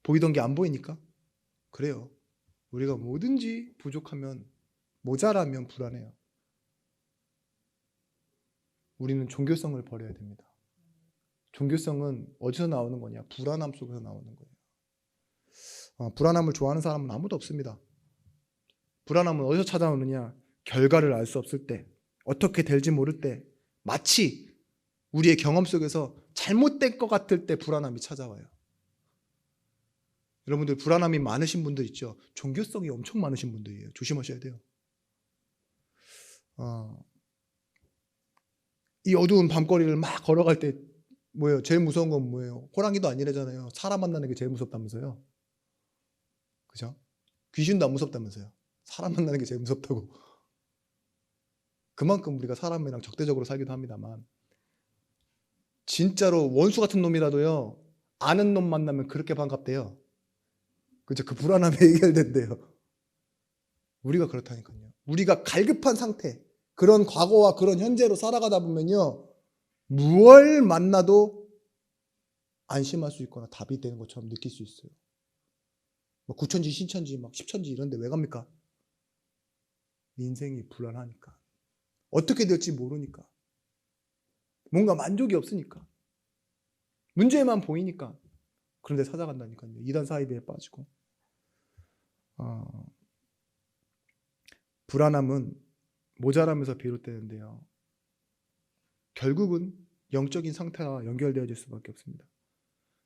보이던 게 안 보이니까? 그래요. 우리가 뭐든지 부족하면 모자라면 불안해요. 우리는 종교성을 버려야 됩니다. 종교성은 어디서 나오는 거냐? 불안함 속에서 나오는 거예요. 불안함을 좋아하는 사람은 아무도 없습니다. 불안함은 어디서 찾아오느냐? 결과를 알 수 없을 때, 어떻게 될지 모를 때, 마치 우리의 경험 속에서 잘못된 것 같을 때 불안함이 찾아와요. 여러분들 불안함이 많으신 분들 있죠? 종교성이 엄청 많으신 분들이에요. 조심하셔야 돼요. 이 어두운 밤거리를 막 걸어갈 때 뭐예요? 제일 무서운 건 뭐예요? 호랑이도 아니래잖아요. 사람 만나는 게 제일 무섭다면서요. 그죠? 귀신도 안 무섭다면서요. 사람 만나는 게 제일 무섭다고. 그만큼 우리가 사람이랑 적대적으로 살기도 합니다만 진짜로 원수 같은 놈이라도요. 아는 놈 만나면 그렇게 반갑대요. 그죠? 그 불안함이 해결된대요. 우리가 그렇다니까요. 우리가 갈급한 상태, 그런 과거와 그런 현재로 살아가다 보면요. 무얼 만나도 안심할 수 있거나 답이 되는 것처럼 느낄 수 있어요. 뭐 구천지, 신천지, 막 십천지 이런데 왜 갑니까? 인생이 불안하니까. 어떻게 될지 모르니까. 뭔가 만족이 없으니까. 문제만 보이니까. 그런데 찾아간다니까요. 이단 사이비에 빠지고. 불안함은 모자람에서 비롯되는데요. 결국은 영적인 상태와 연결되어질 수밖에 없습니다.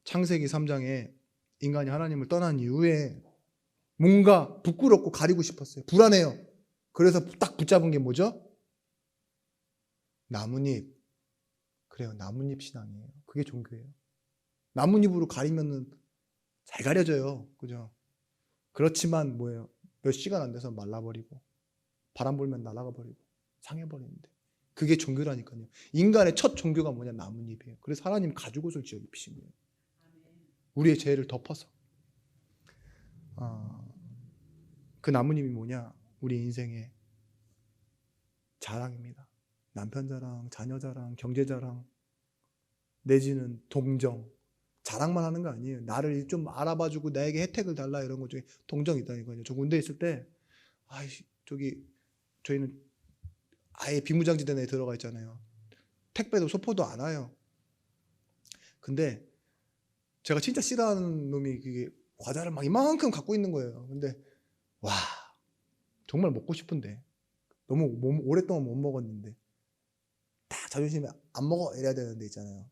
창세기 3장에 인간이 하나님을 떠난 이후에 뭔가 부끄럽고 가리고 싶었어요. 불안해요. 그래서 딱 붙잡은 게 뭐죠? 나뭇잎. 그래요. 나뭇잎 신앙이에요. 그게 종교예요. 나뭇잎으로 가리면은 잘 가려져요. 그죠? 그렇지만 뭐예요? 몇 시간 안 돼서 말라버리고 바람 불면 날아가 버리고 상해버리는데 그게 종교라니까요. 인간의 첫 종교가 뭐냐? 나뭇잎이에요. 그래서 하나님 가죽옷을 지어 입히신 거예요. 우리의 죄를 덮어서. 그 나뭇잎이 뭐냐? 우리 인생의 자랑입니다. 남편 자랑, 자녀 자랑, 경제 자랑, 내지는 동정. 자랑만 하는 거 아니에요. 나를 좀 알아봐주고 나에게 혜택을 달라 이런 것 중에 동정이 있다니까요. 저 군대에 있을 때, 저희는 아예 비무장지대 내에 들어가 있잖아요. 택배도 소포도 안 와요. 근데 제가 진짜 싫어하는 놈이 그게 과자를 막 이만큼 갖고 있는 거예요. 근데 와, 정말 먹고 싶은데 너무 오랫동안 못 먹었는데 딱 자존심에 안 먹어 이래야 되는데 있잖아요.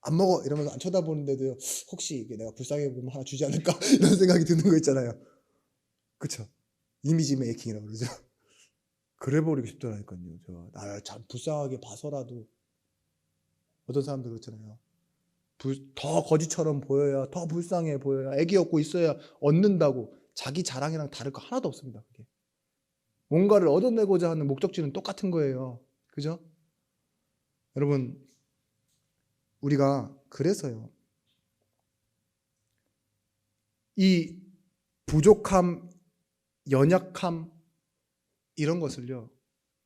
안 먹어 이러면서 안 쳐다보는데도 혹시 이게 내가 불쌍해 보면 하나 주지 않을까 이런 생각이 드는 거 있잖아요. 그쵸? 이미지 메이킹이라고 그러죠. 그래 버리고 싶더라니까요. 나를 참 불쌍하게 봐서라도 어떤 사람들 그렇잖아요. 더 거지처럼 보여야, 더 불쌍해 보여야, 애기 얻고 있어야 얻는다고. 자기 자랑이랑 다를 거 하나도 없습니다. 그게. 뭔가를 얻어내고자 하는 목적지는 똑같은 거예요. 그죠? 여러분, 우리가 그래서요. 이 부족함, 연약함 이런 것을요.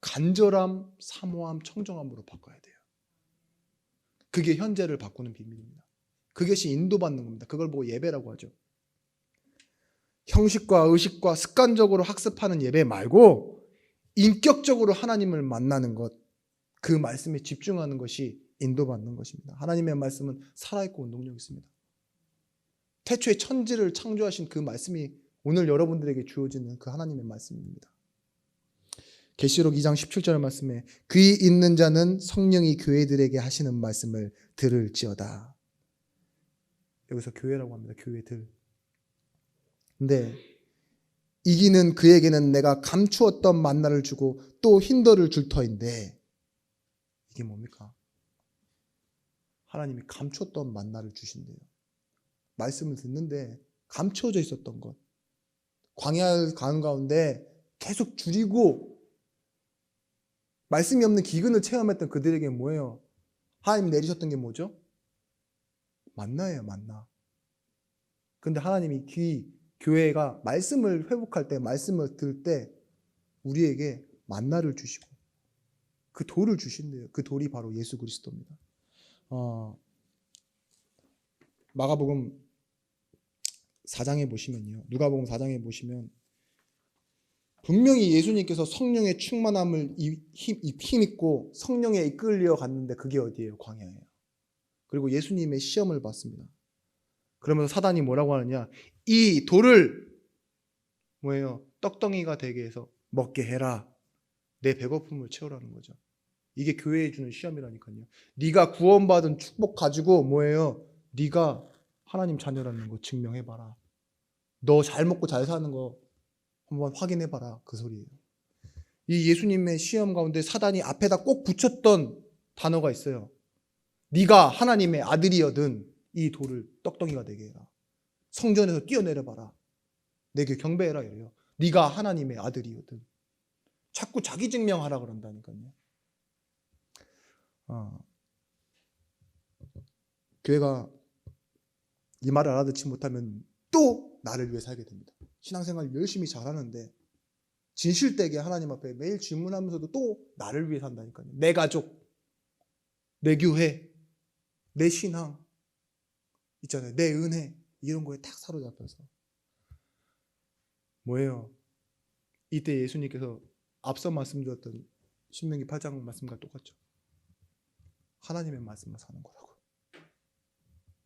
간절함, 사모함, 청정함으로 바꿔야 돼요. 그게 현재를 바꾸는 비밀입니다. 그것이 인도받는 겁니다. 그걸 보고 예배라고 하죠. 형식과 의식과 습관적으로 학습하는 예배 말고 인격적으로 하나님을 만나는 것, 그 말씀에 집중하는 것이 인도받는 것입니다. 하나님의 말씀은 살아있고 운동력 있습니다. 태초에 천지를 창조하신 그 말씀이 오늘 여러분들에게 주어지는 그 하나님의 말씀입니다. 계시록 2장 17절 말씀에 귀 있는 자는 성령이 교회들에게 하시는 말씀을 들을지어다. 여기서 교회라고 합니다. 교회들. 근데 이기는 그에게는 내가 감추었던 만나를 주고 또 흰더를 줄 터인데 이게 뭡니까? 하나님이 감추었던 만나를 주신대요. 말씀을 듣는데 감추어져 있었던 것. 광야 가는 가운데 계속 줄이고 말씀이 없는 기근을 체험했던 그들에게 뭐예요? 하나님 내리셨던 게 뭐죠? 만나예요, 만나. 근데 하나님이 교회가 말씀을 회복할 때, 말씀을 들을 때 우리에게 만나를 주시고 그 돌을 주신대요. 그 돌이 바로 예수 그리스도입니다. 마가복음 4장에 보시면요. 누가복음 4장에 보시면 분명히 예수님께서 성령의 충만함을 힘입고 성령에 이끌려 갔는데 그게 어디예요? 광야예요. 그리고 예수님의 시험을 받습니다. 그러면서 사단이 뭐라고 하느냐? 이 돌을 뭐예요? 떡덩이가 되게 해서 먹게 해라. 내 배고픔을 채우라는 거죠. 이게 교회에 주는 시험이라니까요. 네가 구원받은 축복 가지고 뭐예요? 네가 하나님 자녀라는 거 증명해봐라. 너 잘 먹고 잘 사는 거 한번 확인해봐라. 그 소리예요. 이 예수님의 시험 가운데 사단이 앞에다 꼭 붙였던 단어가 있어요. 네가 하나님의 아들이여든 이 돌을 떡덩이가 되게 해라. 성전에서 뛰어내려봐라. 내게 경배해라 이래요. 네가 하나님의 아들이거든. 자꾸 자기 증명하라 그런다니까요. 교회가 이 말을 알아듣지 못하면 또 나를 위해 살게 됩니다. 신앙생활 열심히 잘하는데 진실되게 하나님 앞에 매일 질문하면서도 또 나를 위해 산다니까요. 내 가족, 내 교회, 내 신앙 있잖아요. 내 은혜 이런 거에 딱 사로잡혀서 뭐예요? 이때 예수님께서 앞서 말씀드렸던 신명기 8장 말씀과 똑같죠. 하나님의 말씀만 사는 거라고.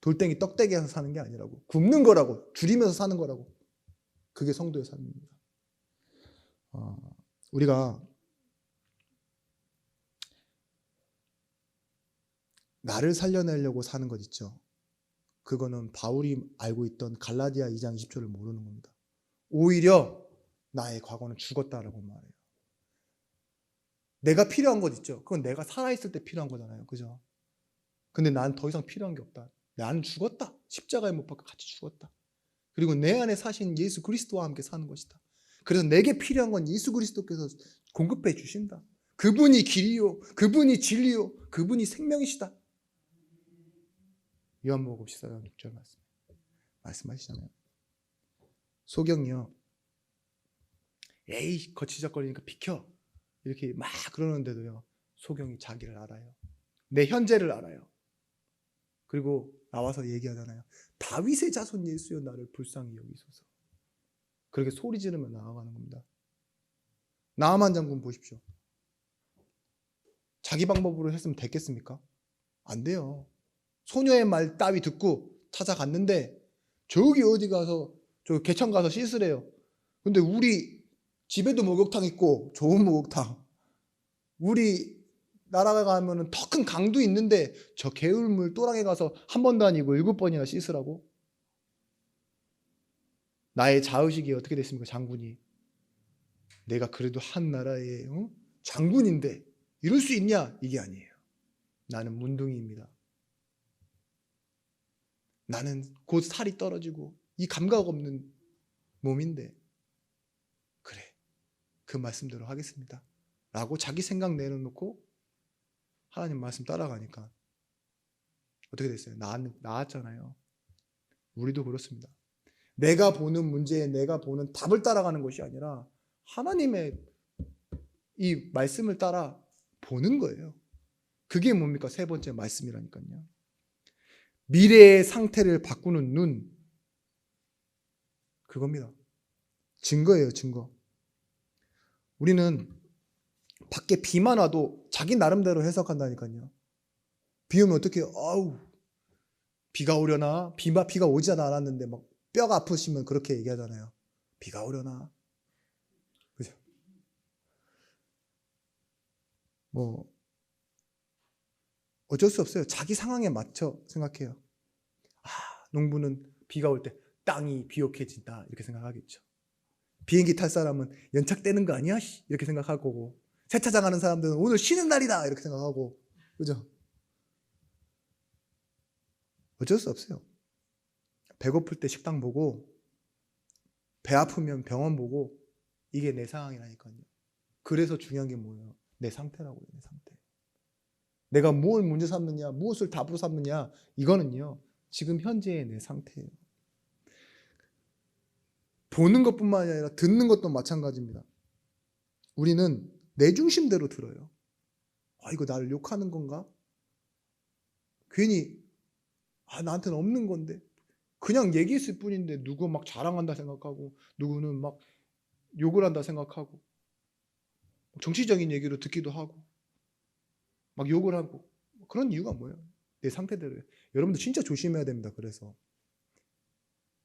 돌덩이 떡대기에서 사는 게 아니라고. 굶는 거라고. 줄이면서 사는 거라고. 그게 성도의 삶입니다. 우리가 나를 살려내려고 사는 것 있죠. 그거는 바울이 알고 있던 갈라디아 2장 20절을 모르는 겁니다. 오히려 나의 과거는 죽었다라고 말해요. 내가 필요한 것 있죠. 그건 내가 살아있을 때 필요한 거잖아요. 그죠? 근데 난 더 이상 필요한 게 없다. 나는 죽었다. 십자가에 못 박혀 같이 죽었다. 그리고 내 안에 사신 예수 그리스도와 함께 사는 것이다. 그래서 내게 필요한 건 예수 그리스도께서 공급해 주신다. 그분이 길이요, 그분이 진리요, 그분이 생명이시다. 요한복음 14장 6절 말씀하시잖아요. 소경이요, 에이 거치적거리니까 비켜 이렇게 막 그러는데도요, 소경이 자기를 알아요. 내 현재를 알아요. 그리고 나와서 얘기하잖아요. 다윗의 자손 예수여 나를 불쌍히 여기소서. 그렇게 소리 지르며 나아가는 겁니다. 나아만 장군 보십시오. 자기 방법으로 했으면 됐겠습니까? 안 돼요. 소녀의 말 따위 듣고 찾아갔는데 저기 어디 가서 저 개천 가서 씻으래요. 근데 우리 집에도 목욕탕 있고 좋은 목욕탕, 우리 나라가 가면은 더 큰 강도 있는데 저 개울물 또랑에 가서 한 번도 아니고 7번이나 씻으라고? 나의 자의식이 어떻게 됐습니까? 장군이. 내가 그래도 한 나라의 장군인데 이럴 수 있냐? 이게 아니에요. 나는 문둥이입니다. 나는 곧 살이 떨어지고 이 감각 없는 몸인데 그래, 그 말씀대로 하겠습니다 라고 자기 생각 내려놓고 하나님 말씀 따라가니까 어떻게 됐어요? 나았잖아요. 우리도 그렇습니다. 내가 보는 문제에 내가 보는 답을 따라가는 것이 아니라 하나님의 이 말씀을 따라 보는 거예요. 그게 뭡니까? 세 번째 말씀이라니까요. 미래의 상태를 바꾸는 눈, 그겁니다. 증거예요, 증거. 우리는 밖에 비만 와도 자기 나름대로 해석한다니까요. 비 오면 어떻게 해요? 아우, 비가 오려나? 비가 오지 않았는데 막 뼈가 아프시면 그렇게 얘기하잖아요. 비가 오려나? 그죠? 뭐 어쩔 수 없어요. 자기 상황에 맞춰 생각해요. 농부는 비가 올 때 땅이 비옥해진다 이렇게 생각하겠죠. 비행기 탈 사람은 연착되는 거 아니야? 이렇게 생각할 거고, 세차장 하는 사람들은 오늘 쉬는 날이다 이렇게 생각하고, 그죠? 어쩔 수 없어요. 배고플 때 식당 보고, 배 아프면 병원 보고, 이게 내 상황이라니까요. 그래서 중요한 게 뭐예요? 내 상태라고요. 내 상태. 내가 뭘 문제 삼느냐, 무엇을 답으로 삼느냐, 이거는요 지금 현재의 내 상태예요. 보는 것뿐만 아니라 듣는 것도 마찬가지입니다. 우리는 내 중심대로 들어요. 이거 나를 욕하는 건가? 괜히 나한테는 없는 건데, 그냥 얘기했을 뿐인데 누구 막 자랑한다 생각하고, 누구는 막 욕을 한다 생각하고, 정치적인 얘기로 듣기도 하고 막 욕을 하고, 그런 이유가 뭐예요? 내 상태대로예요. 여러분들 진짜 조심해야 됩니다. 그래서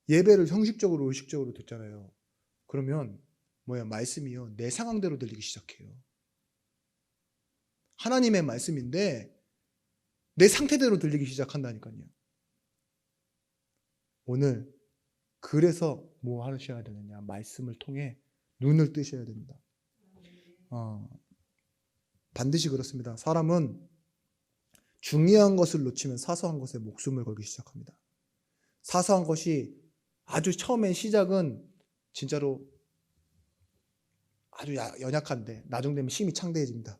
예배를 형식적으로 의식적으로 듣잖아요. 그러면 말씀이요 내 상황대로 들리기 시작해요. 하나님의 말씀인데 내 상태대로 들리기 시작한다니까요. 오늘 그래서 뭐 하셔야 되느냐? 말씀을 통해 눈을 뜨셔야 됩니다. 반드시 그렇습니다. 사람은 중요한 것을 놓치면 사소한 것에 목숨을 걸기 시작합니다. 사소한 것이 아주 처음엔 시작은 진짜로 아주 연약한데 나중 되면 힘이 창대해집니다.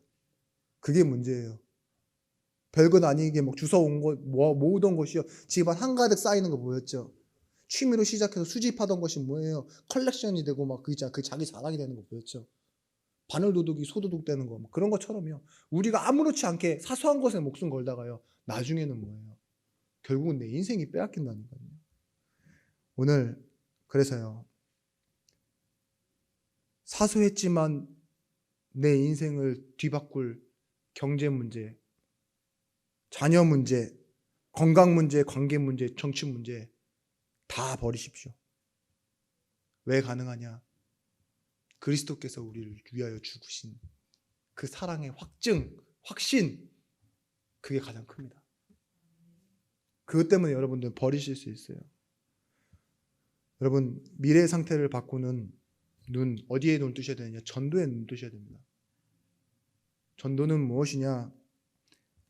그게 문제예요. 별것 아니게 막 주워온 것, 모으던 것이요 집안 한가득 쌓이는 거 보였죠. 취미로 시작해서 수집하던 것이 뭐예요? 컬렉션이 되고 막 그 자기 자랑이 되는 거 보였죠. 바늘도둑이 소도둑 되는 거, 뭐 그런 것처럼요. 우리가 아무렇지 않게 사소한 것에 목숨 걸다가요, 나중에는 뭐예요? 결국은 내 인생이 빼앗긴다니까요. 오늘 그래서요, 사소했지만 내 인생을 뒤바꿀 경제 문제, 자녀 문제, 건강 문제, 관계 문제, 정치 문제 다 버리십시오. 왜 가능하냐? 그리스도께서 우리를 위하여 죽으신 그 사랑의 확신, 그게 가장 큽니다. 그것 때문에 여러분들 버리실 수 있어요. 여러분, 미래의 상태를 바꾸는 눈, 어디에 눈 뜨셔야 되느냐? 전도에 눈 뜨셔야 됩니다. 전도는 무엇이냐?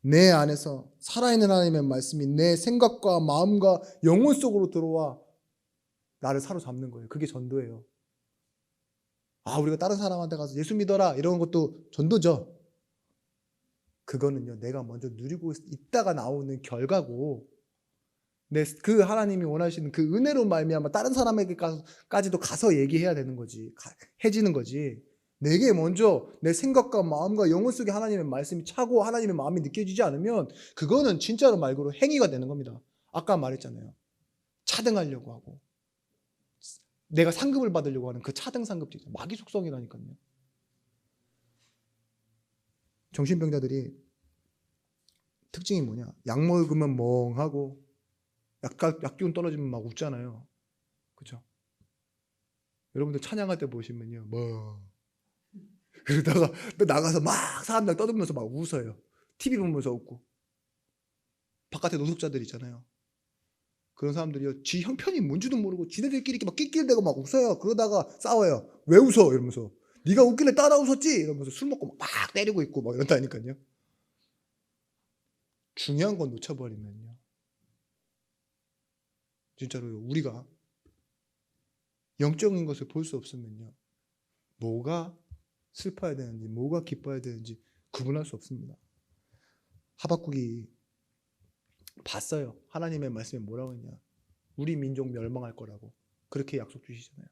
내 안에서 살아있는 하나님의 말씀이 내 생각과 마음과 영혼 속으로 들어와 나를 사로잡는 거예요. 그게 전도예요. 우리가 다른 사람한테 가서 예수 믿어라 이런 것도 전도죠. 그거는요, 내가 먼저 누리고 있다가 나오는 결과고, 그 하나님이 원하시는 그 은혜로 말미암아 다른 사람에게까지도 가서 얘기해야 되는 거지, 해지는 거지. 내게 먼저 내 생각과 마음과 영혼 속에 하나님의 말씀이 차고 하나님의 마음이 느껴지지 않으면 그거는 진짜로 말 그대로 행위가 되는 겁니다. 아까 말했잖아요. 차등하려고 하고 내가 상급을 받으려고 하는 그 차등 상급지, 마귀 속성이라니까요. 정신병자들이 특징이 뭐냐? 약 먹으면 멍하고 약 기운 떨어지면 막 웃잖아요. 그렇죠? 여러분들 찬양할 때 보시면요, 그러다가 또 나가서 막 사람들 떠들면서 막 웃어요. TV 보면서 웃고. 바깥에 노숙자들 있잖아요. 그런 사람들이요, 지 형편이 뭔지도 모르고 지네들끼리 이렇게 막 낄낄대고 막 웃어요. 그러다가 싸워요. 왜 웃어? 이러면서. 네가 웃길래 따라 웃었지? 이러면서 술 먹고 막 때리고 있고 막 이런다니까요. 중요한 건 놓쳐버리면요, 진짜로요, 우리가 영적인 것을 볼 수 없으면요, 뭐가 슬퍼야 되는지 뭐가 기뻐야 되는지 구분할 수 없습니다. 하박국이 봤어요. 하나님의 말씀에 뭐라고 했냐? 우리 민족 멸망할 거라고 그렇게 약속 주시잖아요.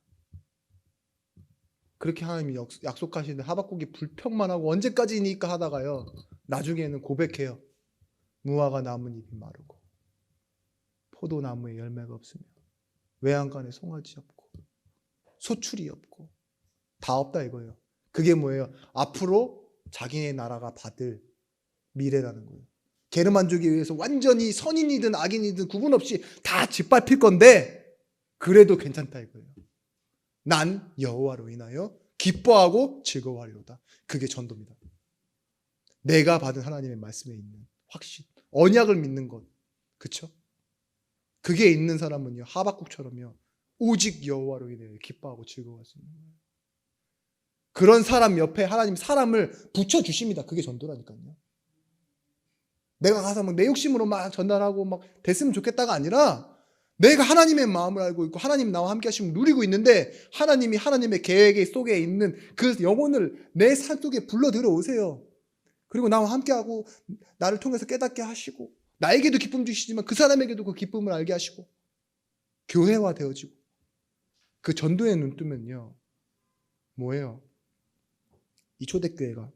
그렇게 하나님이 약속하시는데 하박국이 불평만 하고 언제까지니까 하다가요, 나중에는 고백해요. 무화과 나뭇 잎이 마르고 포도나무에 열매가 없으며 외양간에 송아지 없고 소출이 없고 다 없다 이거예요. 그게 뭐예요? 앞으로 자기네 나라가 받을 미래라는 거예요. 게르만족에 의해서 완전히 선인이든 악인이든 구분 없이 다 짓밟힐 건데 그래도 괜찮다 이거예요. 난 여호와로 인하여 기뻐하고 즐거워하리로다. 그게 전도입니다. 내가 받은 하나님의 말씀에 있는 확신, 언약을 믿는 것, 그렇죠? 그게 있는 사람은요, 하박국처럼요, 오직 여호와로 인하여 기뻐하고 즐거워할 수 있는 거예요. 그런 사람 옆에 하나님 사람을 붙여주십니다. 그게 전도라니까요. 내가 가서 막 내 욕심으로 막 전달하고 막 됐으면 좋겠다가 아니라 내가 하나님의 마음을 알고 있고 하나님 나와 함께 하시면 누리고 있는데 하나님이 하나님의 계획 속에 있는 그 영혼을 내 삶 속에 불러 들어오세요. 그리고 나와 함께하고 나를 통해서 깨닫게 하시고 나에게도 기쁨 주시지만 그 사람에게도 그 기쁨을 알게 하시고 교회화 되어지고 그 전도에 눈 뜨면요, 뭐예요? 이 초대교회가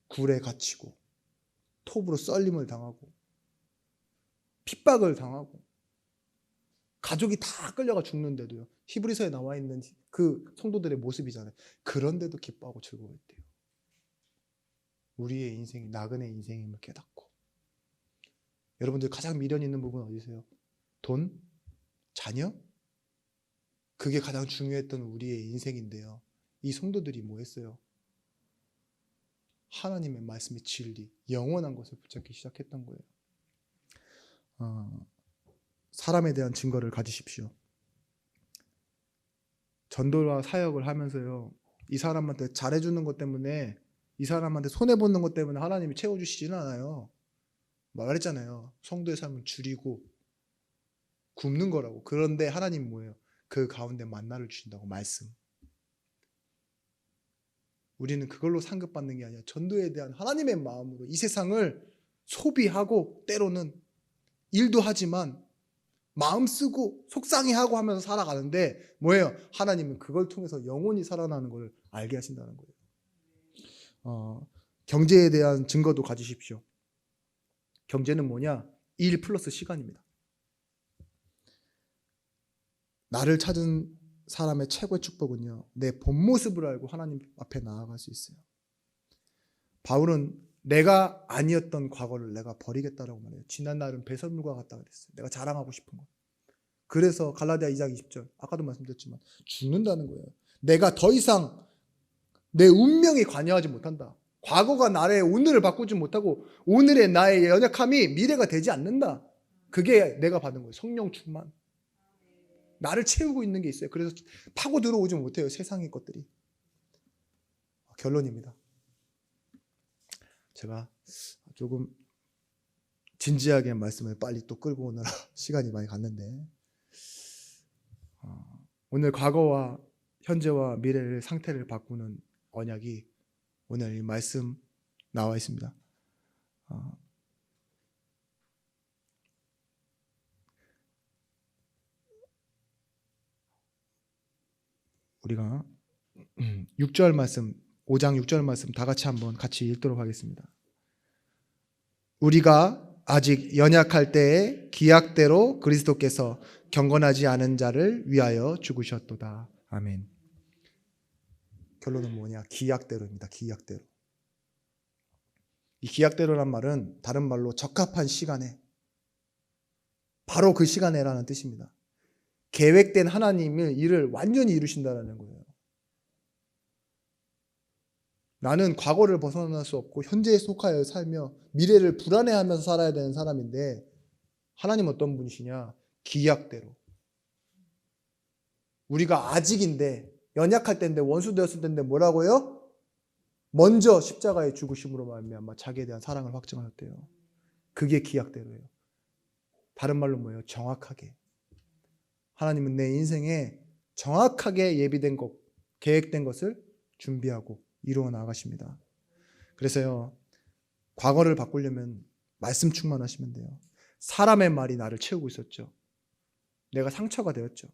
굴에 갇히고 톱으로 썰림을 당하고 핍박을 당하고 가족이 다 끌려가 죽는데도요, 히브리서에 나와 있는 그 성도들의 모습이잖아요. 그런데도 기뻐하고 즐거워했대요. 우리의 인생이 나그네 인생임을 깨닫고. 여러분들 가장 미련 있는 부분 어디세요? 돈? 자녀? 그게 가장 중요했던 우리의 인생인데요, 이 성도들이 뭐 했어요? 하나님의 말씀의 진리, 영원한 것을 붙잡기 시작했던 거예요. 사람에 대한 증거를 가지십시오. 전도와 사역을 하면서요, 이 사람한테 잘해주는 것 때문에, 이 사람한테 손해보는 것 때문에 하나님이 채워주시지는 않아요. 말했잖아요. 성도의 삶은 줄이고 굶는 거라고. 그런데 하나님 뭐예요? 그 가운데 만나를 주신다고. 말씀. 우리는 그걸로 상급받는 게 아니라 전도에 대한 하나님의 마음으로 이 세상을 소비하고 때로는 일도 하지만 마음 쓰고 속상해하고 하면서 살아가는데 뭐예요? 하나님은 그걸 통해서 영혼이 살아나는 걸 알게 하신다는 거예요. 경제에 대한 증거도 가지십시오. 경제는 뭐냐? 일 플러스 시간입니다. 나를 찾은 사람의 최고의 축복은요, 내 본 모습을 알고 하나님 앞에 나아갈 수 있어요. 바울은 내가 아니었던 과거를 내가 버리겠다라고 말해요. 지난 날은 배설물과 같다 그랬어요. 내가 자랑하고 싶은 거. 그래서 갈라디아 2장 20절, 아까도 말씀드렸지만 죽는다는 거예요. 내가 더 이상 내 운명에 관여하지 못한다. 과거가 나의 오늘을 바꾸지 못하고 오늘의 나의 연약함이 미래가 되지 않는다. 그게 내가 받은 거예요. 성령 충만. 나를 채우고 있는 게 있어요. 그래서 파고 들어오지 못해요. 세상의 것들이. 결론입니다. 제가 조금 진지하게 말씀을 빨리 또 끌고 오느라 시간이 많이 갔는데, 오늘 과거와 현재와 미래의 상태를 바꾸는 언약이 오늘 이 말씀 나와 있습니다. 우리가 6절 말씀, 5장 6절 말씀 다 같이 읽도록 하겠습니다. 우리가 아직 연약할 때에 기약대로 그리스도께서 경건하지 않은 자를 위하여 죽으셨도다. 아멘. 결론은 뭐냐? 기약대로입니다. 기약대로. 이 기약대로란 말은 다른 말로 적합한 시간에, 바로 그 시간에라는 뜻입니다. 계획된 하나님의 일을 완전히 이루신다는 거예요. 나는 과거를 벗어날 수 없고 현재에 속하여 살며 미래를 불안해하면서 살아야 되는 사람인데, 하나님 어떤 분이시냐? 기약대로. 우리가 아직인데, 연약할 때인데, 원수 되었을 때인데 뭐라고요? 먼저 십자가의 죽으심으로 말미암아 자기에 대한 사랑을 확증하셨대요. 그게 기약대로예요. 다른 말로 뭐예요? 정확하게. 하나님은 내 인생에 정확하게 예비된 것, 계획된 것을 준비하고 이루어 나가십니다. 그래서요, 과거를 바꾸려면 말씀 충만하시면 돼요. 사람의 말이 나를 채우고 있었죠. 내가 상처가 되었죠.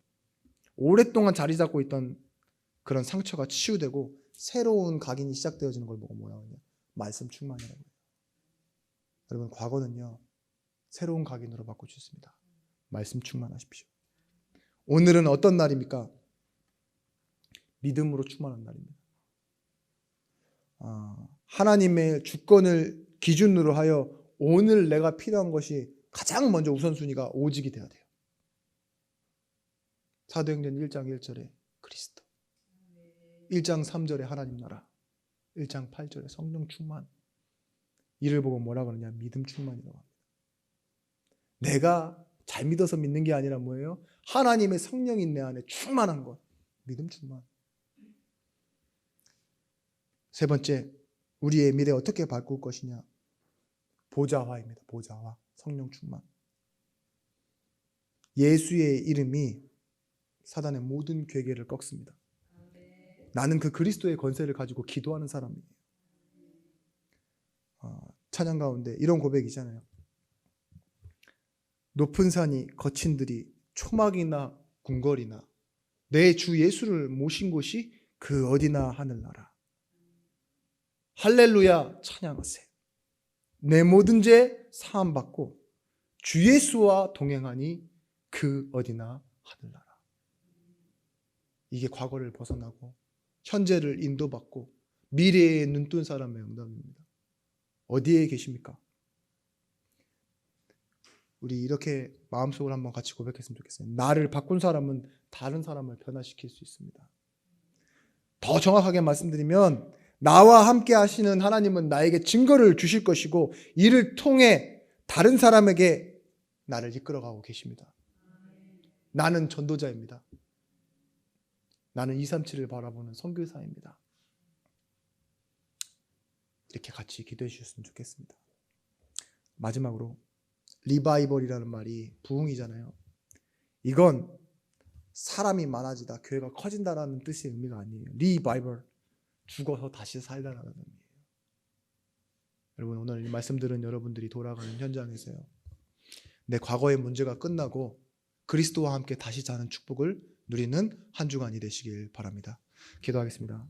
오랫동안 자리 잡고 있던 그런 상처가 치유되고 새로운 각인이 시작되어지는 걸 보고 뭐라고 하냐? 말씀 충만이라고 해요. 여러분, 과거는요, 새로운 각인으로 바꿀 수 있습니다. 말씀 충만하십시오. 오늘은 어떤 날입니까? 믿음으로 충만한 날입니다. 하나님의 주권을 기준으로 하여 오늘 내가 필요한 것이 가장 먼저 우선순위가 오직이 돼야 돼요. 사도행전 1장 1절에 그리스도, 1장 3절에 하나님 나라, 1장 8절에 성령 충만. 이를 보고 뭐라 그러냐? 믿음 충만이라고 합니다. 내가 잘 믿어서 믿는 게 아니라 뭐예요? 하나님의 성령이 내 안에 충만한 것. 믿음 충만. 세 번째, 우리의 미래 어떻게 바꿀 것이냐? 보좌화입니다. 보좌화. 성령 충만. 예수의 이름이 사단의 모든 괴계를 꺾습니다. 나는 그 그리스도의 권세를 가지고 기도하는 사람이에요. 찬양 가운데 이런 고백이잖아요. 높은 산이 거친 들이 초막이나 궁궐이나 내 주 예수를 모신 곳이 그 어디나 하늘나라. 할렐루야 찬양하세. 내 모든 죄 사함받고 주 예수와 동행하니 그 어디나 하늘나라. 이게 과거를 벗어나고 현재를 인도받고 미래에 눈뜬 사람의 응답입니다. 어디에 계십니까? 우리 이렇게 마음속으로 한번 같이 고백했으면 좋겠어요. 나를 바꾼 사람은 다른 사람을 변화시킬 수 있습니다. 더 정확하게 말씀드리면, 나와 함께 하시는 하나님은 나에게 증거를 주실 것이고 이를 통해 다른 사람에게 나를 이끌어가고 계십니다. 나는 전도자입니다. 나는 237을 바라보는 선교사입니다. 이렇게 같이 기도해 주셨으면 좋겠습니다. 마지막으로 리바이벌이라는 말이 부흥이잖아요. 이건 사람이 많아지다, 교회가 커진다라는 뜻의 의미가 아니에요. 리바이벌, 죽어서 다시 살다라는 의미예요. 여러분, 오늘 이 말씀 들은 여러분들이 돌아가는 현장에서요, 내 과거의 문제가 끝나고 그리스도와 함께 다시 사는 축복을 누리는 한 주간이 되시길 바랍니다. 기도하겠습니다.